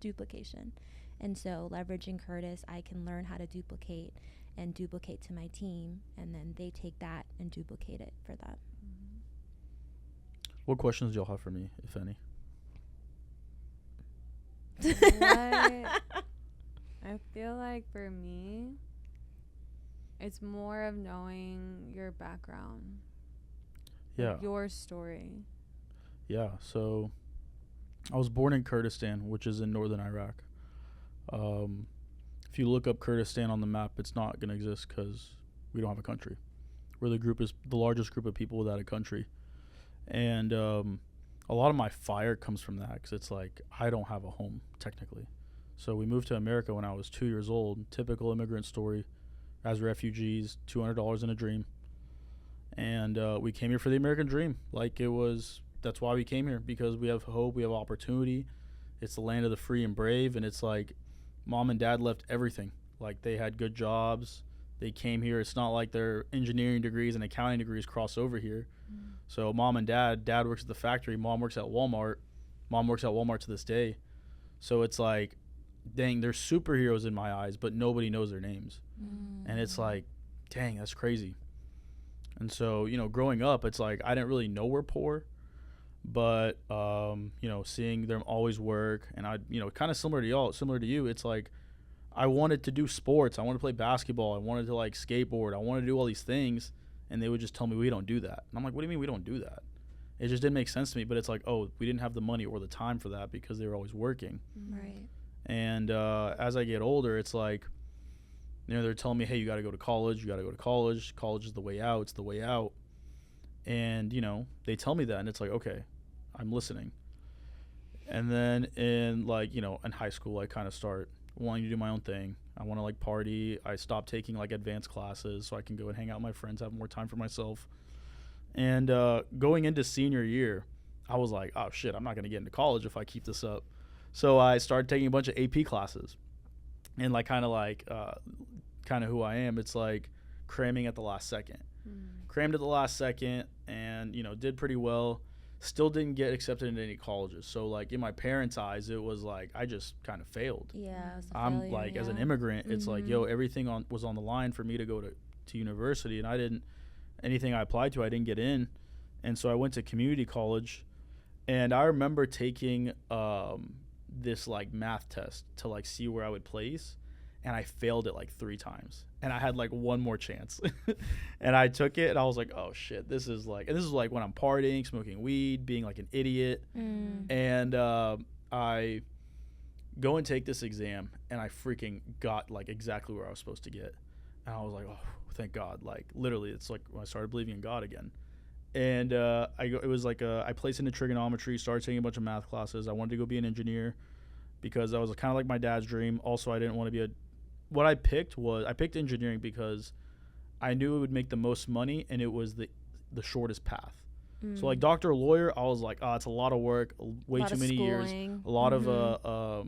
Speaker 4: duplication. And so leveraging Curtis, I can learn how to duplicate to my team, and then they take that and duplicate it for them.
Speaker 2: What questions do y'all have for me, if any?
Speaker 3: I feel like for me, it's more of knowing your background.
Speaker 2: Yeah.
Speaker 3: Your story.
Speaker 2: Yeah. So I was born in Kurdistan, which is in northern Iraq. If you look up Kurdistan on the map, it's not going to exist because we don't have a country. We're the largest group of people without a country. And a lot of my fire comes from that, because it's like I don't have a home technically. So we moved to America when I was 2 years old. Typical immigrant story. As refugees, $200 in a dream. And we came here for the American dream. Like that's why we came here, because we have hope, we have opportunity. It's the land of the free and brave. And it's like mom and dad left everything. Like they had good jobs. They came here. It's not like their engineering degrees and accounting degrees cross over here. So mom and dad works at the factory. Mom works at Walmart. Mom works at Walmart to this day. So it's like, dang, they're superheroes in my eyes, but nobody knows their names. And it's like, dang, that's crazy. And so, growing up, it's like I didn't really know we're poor, but, seeing them always work, and I, kind of similar to you, it's like I wanted to do sports. I wanted to play basketball. I wanted to like skateboard. I wanted to do all these things, and they would just tell me we don't do that. And I'm like, what do you mean we don't do that? It just didn't make sense to me. But it's like, oh, we didn't have the money or the time for that because they were always working.
Speaker 4: Right.
Speaker 2: And as I get older, it's like, they're telling me, hey, you got to go to college. You got to go to college. College is the way out. It's the way out. And, they tell me that. And it's like, okay, I'm listening. And then in in high school, I kind of start wanting to do my own thing. I want to like party. I stopped taking like advanced classes so I can go and hang out with my friends, have more time for myself. And going into senior year, I was like, oh, shit, I'm not going to get into college if I keep this up. So I started taking a bunch of AP classes, and kind of who I am. It's like cramming at the last second. Crammed at the last second, and did pretty well. Still didn't get accepted into any colleges. So like in my parents' eyes, it was like I just kind of failed.
Speaker 4: Yeah, it was a
Speaker 2: I'm
Speaker 4: failure,
Speaker 2: like as an immigrant, it's like everything was on the line for me to go to university, and anything I applied to, I didn't get in. And so I went to community college, and I remember taking this like math test to like see where I would place, and I failed it like 3 times, and I had like one more chance. And I took it, and I was like, oh shit, this is like when I'm partying, smoking weed, being like an idiot. And I go and take this exam, and I freaking got like exactly where I was supposed to get. And I was like, oh, thank God. Like literally, it's like when I started believing in God again. And I placed into trigonometry, started taking a bunch of math classes. I wanted to go be an engineer because that was kind of like my dad's dream. Also, I didn't want to be what I picked engineering because I knew it would make the most money, and it was the shortest path. So like doctor or lawyer, I was like, oh, it's a lot of work, way too many years, a lot of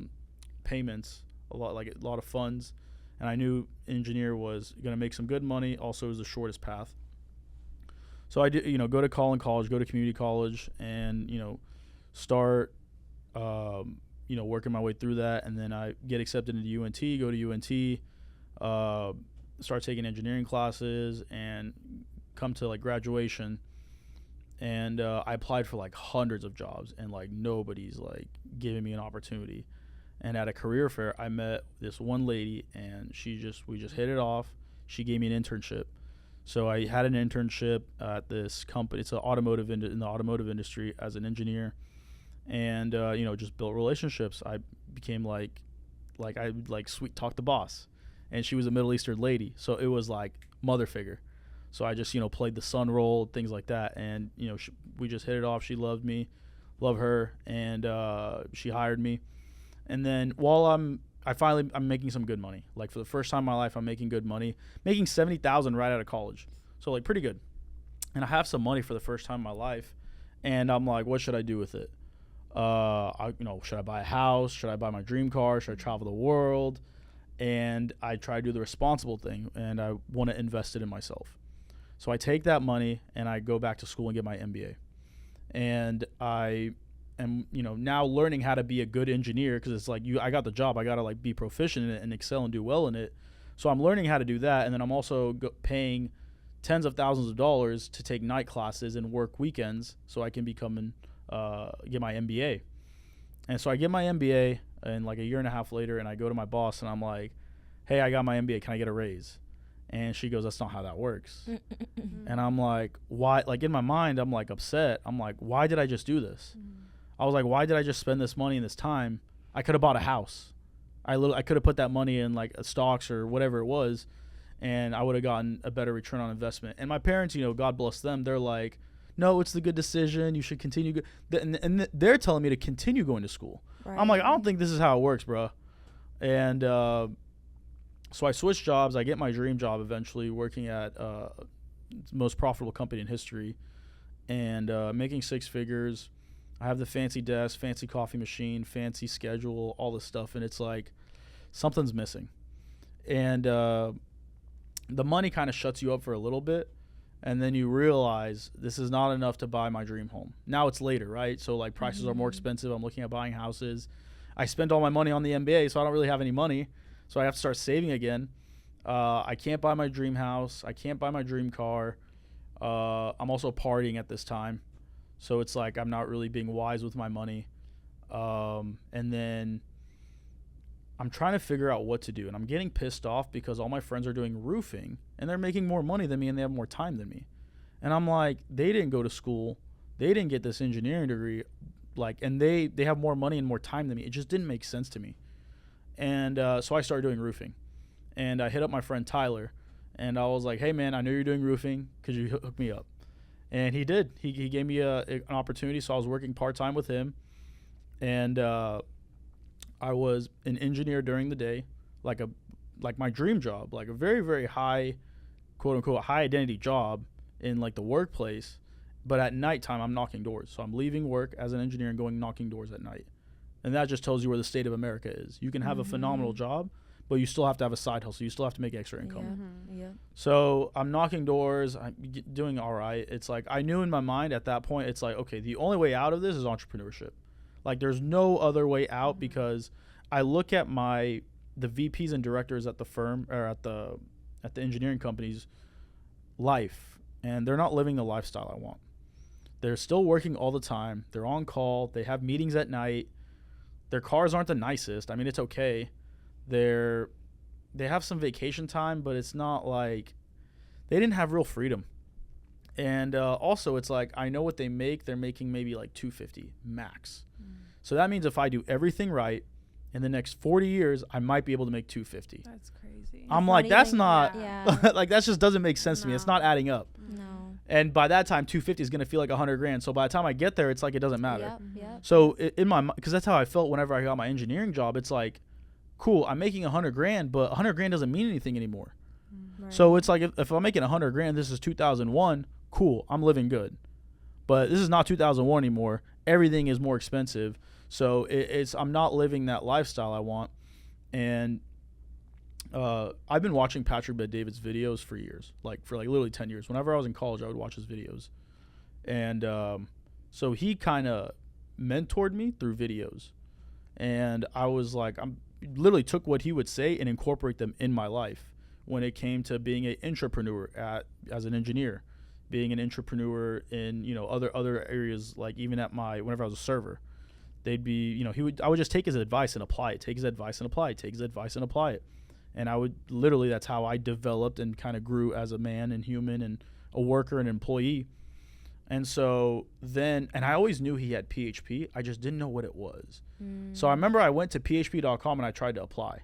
Speaker 2: payments, a lot of funds. And I knew engineer was going to make some good money. Also, it was the shortest path. So I did, go to college, go to community college, and, start, working my way through that. And then I get accepted into UNT, go to UNT, start taking engineering classes, and come to like graduation. And I applied for like hundreds of jobs, and like nobody's like giving me an opportunity. And at a career fair, I met this one lady, and we just hit it off. She gave me an internship. So I had an internship at this company. It's in the automotive industry as an engineer, and just built relationships. I became I would sweet talk the boss, and she was a Middle Eastern lady, so it was like mother figure. So I just played the son role, things like that, and we just hit it off. She loved me, love her, and she hired me. And then while I'm making some good money. Like for the first time in my life, I'm making good money, making $70,000 right out of college. So like pretty good. And I have some money for the first time in my life, and I'm like, what should I do with it? Should I buy a house? Should I buy my dream car? Should I travel the world? And I try to do the responsible thing, and I want to invest it in myself. So I take that money and I go back to school and get my MBA. And I am now learning how to be a good engineer, because it's like I got the job, I got to like be proficient in it and excel and do well in it. So I'm learning how to do that, and then I'm also paying tens of thousands of dollars to take night classes and work weekends so I can get my MBA. And so I get my MBA, and like a year and a half later, and I go to my boss and I'm like, hey, I got my MBA, can I get a raise? And she goes, that's not how that works. And I'm like, why? Like in my mind, I'm like upset. I'm like, why did I just do this? I was like, why did I just spend this money and this time? I could have bought a house. I could have put that money in like stocks or whatever it was, and I would have gotten a better return on investment. And my parents, God bless them, they're like, no, it's the good decision. You should continue. And they're telling me to continue going to school. Right. I'm like, I don't think this is how it works, bro. And so I switched jobs. I get my dream job eventually, working at the most profitable company in history, and making six figures. I have the fancy desk, fancy coffee machine, fancy schedule, all this stuff, and it's like something's missing. And the money kind of shuts you up for a little bit, and then you realize this is not enough to buy my dream home. Now it's later, right? So like prices are more expensive. I'm looking at buying houses. I spent all my money on the MBA, so I don't really have any money. So I have to start saving again. I can't buy my dream house. I can't buy my dream car. I'm also partying at this time. So it's like I'm not really being wise with my money. And then I'm trying to figure out what to do. And I'm getting pissed off because all my friends are doing roofing and they're making more money than me and they have more time than me. And I'm like, they didn't go to school. They didn't get this engineering degree. Like, and they have more money and more time than me. It just didn't make sense to me. And so I started doing roofing. And I hit up my friend Tyler. And I was like, hey, man, I know you're doing roofing. Could you hook me up? And he did. He gave me an opportunity. So I was working part-time with him. And I was an engineer during the day, like my dream job, like a very, very high, quote-unquote, high-identity job in, like, the workplace. But at nighttime, I'm knocking doors. So I'm leaving work as an engineer and going knocking doors at night. And that just tells you where the state of America is. You can have a phenomenal job, but you still have to have a side hustle. You still have to make extra income.
Speaker 4: Yeah.
Speaker 2: So I'm knocking doors. I'm doing all right. It's like I knew in my mind at that point, it's like, okay, the only way out of this is entrepreneurship. Like there's no other way out because I look at the VPs and directors at the firm or at the engineering company's life, and they're not living the lifestyle I want. They're still working all the time. They're on call. They have meetings at night. Their cars aren't the nicest. I mean, it's okay. They have some vacation time, but it's not like they didn't have real freedom. And also, it's like I know what they make. They're making maybe like $250 max. So that means if I do everything right, in the next 40 years, I might be able to make $250.
Speaker 3: That's crazy.
Speaker 2: I'm like, that's not
Speaker 4: Yeah.
Speaker 2: like that just doesn't make sense to me. It's not adding up.
Speaker 4: No.
Speaker 2: And by that time, 250 is gonna feel like $100,000. So by the time I get there, it's like it doesn't matter.
Speaker 4: Yep.
Speaker 2: So in my mind, because that's how I felt whenever I got my engineering job. It's like, cool, I'm making $100,000, but $100,000 doesn't mean anything anymore.
Speaker 4: Right.
Speaker 2: So it's like if I'm making $100,000, this is 2001. Cool, I'm living good. But this is not 2001 anymore. Everything is more expensive. So I'm not living that lifestyle I want. And I've been watching Patrick Bet-David's videos for years, for literally 10 years. Whenever I was in college, I would watch his videos. And so he kind of mentored me through videos. And I was like, I literally took what he would say and incorporate them in my life when it came to being an intrapreneur as an engineer, being an intrapreneur in, other areas, like even whenever I was a server. They'd be, I would just take his advice and apply it, take his advice and apply it, take his advice and apply it. And I would literally, that's how I developed and kind of grew as a man and human and a worker and employee. And so then, and I always knew he had PHP. I just didn't know what it was. So I remember I went to php.com and I tried to apply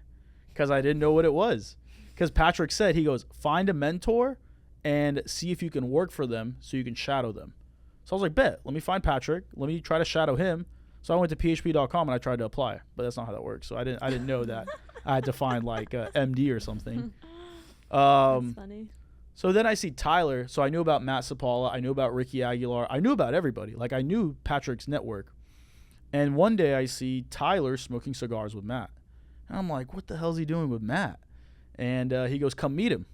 Speaker 2: because I didn't know what it was. Because Patrick said, he goes, find a mentor and see if you can work for them so you can shadow them. So I was like, bet, let me find Patrick. Let me try to shadow him. So I went to php.com and I tried to apply, but that's not how that works. So I didn't know that. I had to find like a MD or something.
Speaker 5: That's funny.
Speaker 2: So then I see Tyler. So I knew about Matt Sapala. I knew about Ricky Aguilar. I knew about everybody. Like I knew Patrick's network. And one day I see Tyler smoking cigars with Matt. And I'm like, what the hell is he doing with Matt? And he goes, come meet him.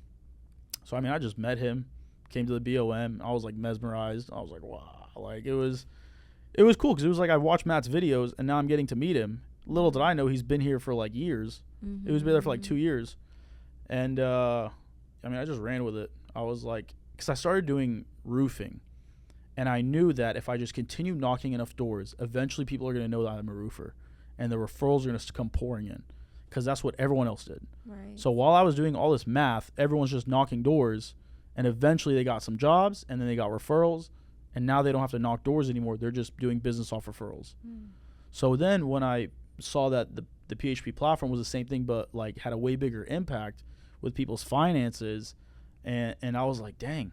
Speaker 2: So, I just met him, came to the BOM. I was like mesmerized. I was like, wow. Like it was cool because it was like I watched Matt's videos and now I'm getting to meet him. Little did I know he's been here for like years. He was been there for like 2 years. And I just ran with it. I was like, because I started doing roofing and I knew that if I just continue knocking enough doors, eventually people are going to know that I'm a roofer and the referrals are going to come pouring in because that's what everyone else did.
Speaker 4: Right.
Speaker 2: So while I was doing all this math, everyone's just knocking doors and eventually they got some jobs and then they got referrals. And now they don't have to knock doors anymore. They're just doing business off referrals. So then when I saw that the PHP platform was the same thing, but like had a way bigger impact with people's finances, and I was like, dang,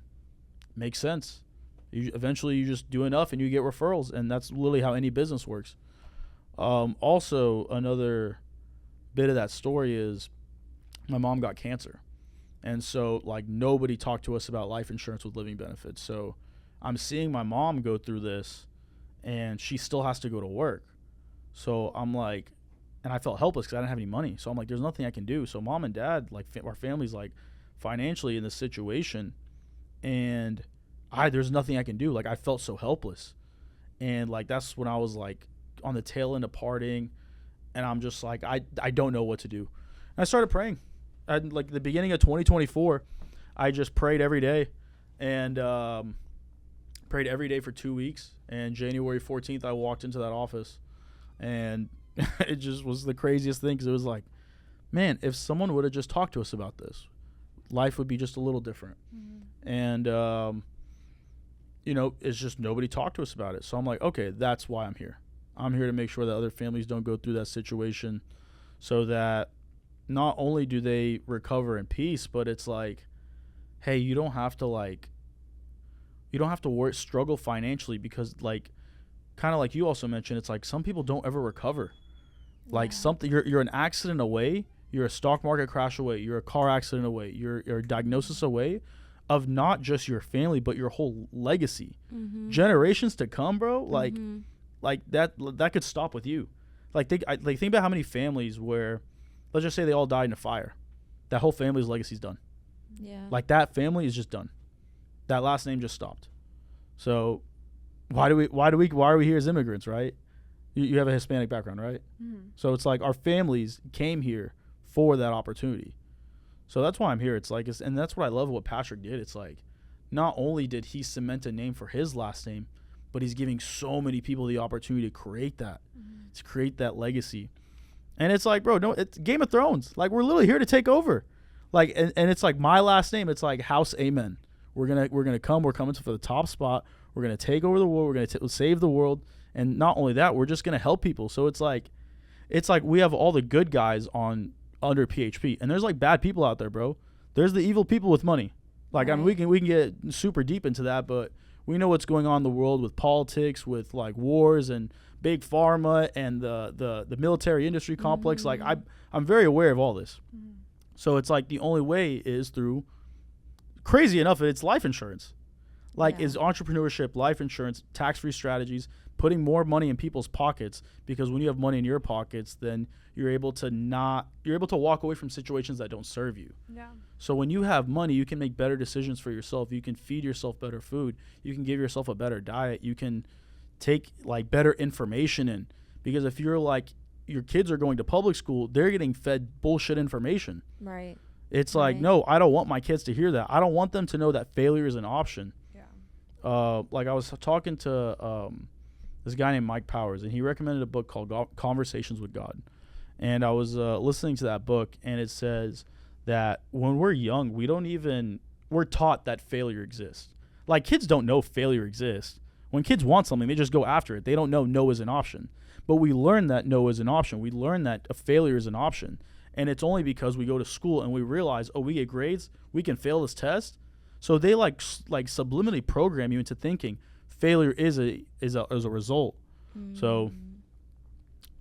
Speaker 2: makes sense. Eventually you just do enough and you get referrals, and that's literally how any business works. Also, another bit of that story is my mom got cancer. And so, like, nobody talked to us about life insurance with living benefits. So I'm seeing my mom go through this, and she still has to go to work. So I'm like, and I felt helpless because I didn't have any money. So I'm like, there's nothing I can do. So mom and dad, like, our family's, like, financially in this situation. And there's nothing I can do. Like, I felt so helpless. And, like, that's when I was, like, on the tail end of partying. And I'm just like, I don't know what to do. And I started praying. Like, the beginning of 2024, I just prayed every day. And prayed every day for 2 weeks. And January 14th, I walked into that office. And it just was the craziest thing, because it was like, man, if someone would have just talked to us about this, life would be just a little different. Mm-hmm. And, you know, it's just nobody talked to us about it. So I'm like, okay, that's why I'm here. I'm here to make sure that other families don't go through that situation, so that not only do they recover in peace, but it's like, hey, you don't have to struggle financially, because, like, kind of like you also mentioned, it's like some people don't ever recover. Like, something, you're an accident away, you're a stock market crash away, you're a car accident away, you're a diagnosis away of not just your family, but your whole legacy. Mm-hmm. Generations to come, bro. Like, mm-hmm. like that could stop with you. Like, think about how many families where, let's just say they all died in a fire, that whole family's legacy's done. Yeah. Like, that family is just done. That last name just stopped. So why are we here as immigrants, right? You have a Hispanic background, right? Mm-hmm. So it's like our families came here for that opportunity. So that's why I'm here. It's like, and that's what I love what Patrick did. It's like, not only did he cement a name for his last name, but he's giving so many people the opportunity to create that, to create that legacy. And it's like, bro, no, it's Game of Thrones. Like, we're literally here to take over. Like, and it's like my last name. It's like House Amen. We're coming for the top spot. We're gonna take over the world. We're gonna save the world. And not only that, we're just gonna help people. So it's like we have all the good guys under PHP, and there's, like, bad people out there, bro. There's the evil people with money. Like, right. I mean, we can get super deep into that, but we know what's going on in the world with politics, with, like, wars and big pharma and the military industry complex. Mm-hmm. Like, I'm very aware of all this. Mm-hmm. So it's like the only way is through, crazy enough, it's life insurance. Like, is entrepreneurship, life insurance, tax-free strategies, putting more money in people's pockets, because when you have money in your pockets, then you're able to walk away from situations that don't serve you. Yeah. So when you have money, you can make better decisions for yourself. You can feed yourself better food. You can give yourself a better diet. You can take, like, better information in, because if you're like, your kids are going to public school, they're getting fed bullshit information. Right. It's like, no, I don't want my kids to hear that. I don't want them to know that failure is an option. Yeah. Like, I was talking to this guy named Mike Powers, and he recommended a book called Conversations with God. And I was listening to that book, and it says that when we're young, we're taught that failure exists. Like, kids don't know failure exists. When kids want something, they just go after it. They don't know no is an option. But we learn that no is an option. We learn that a failure is an option. And it's only because we go to school and we realize, oh, we get grades, we can fail this test. So they like subliminally program you into thinking failure is a result. Mm. So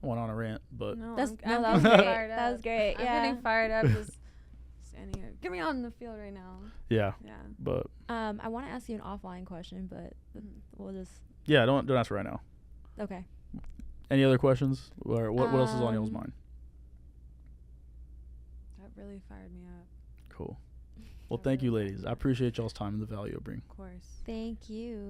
Speaker 2: I went on a rant, but
Speaker 3: that was great. That was great. I'm getting fired up just standing here. Get me on the field right now.
Speaker 2: Yeah. Yeah. But
Speaker 5: I want to ask you an offline question, but we'll just
Speaker 2: don't ask right now.
Speaker 5: Okay.
Speaker 2: Any other questions, or what else is on y'all's mind?
Speaker 3: That really fired me up.
Speaker 2: Cool. Well, thank you, ladies. I appreciate y'all's time and the value it brings.
Speaker 3: Of course.
Speaker 5: Thank you.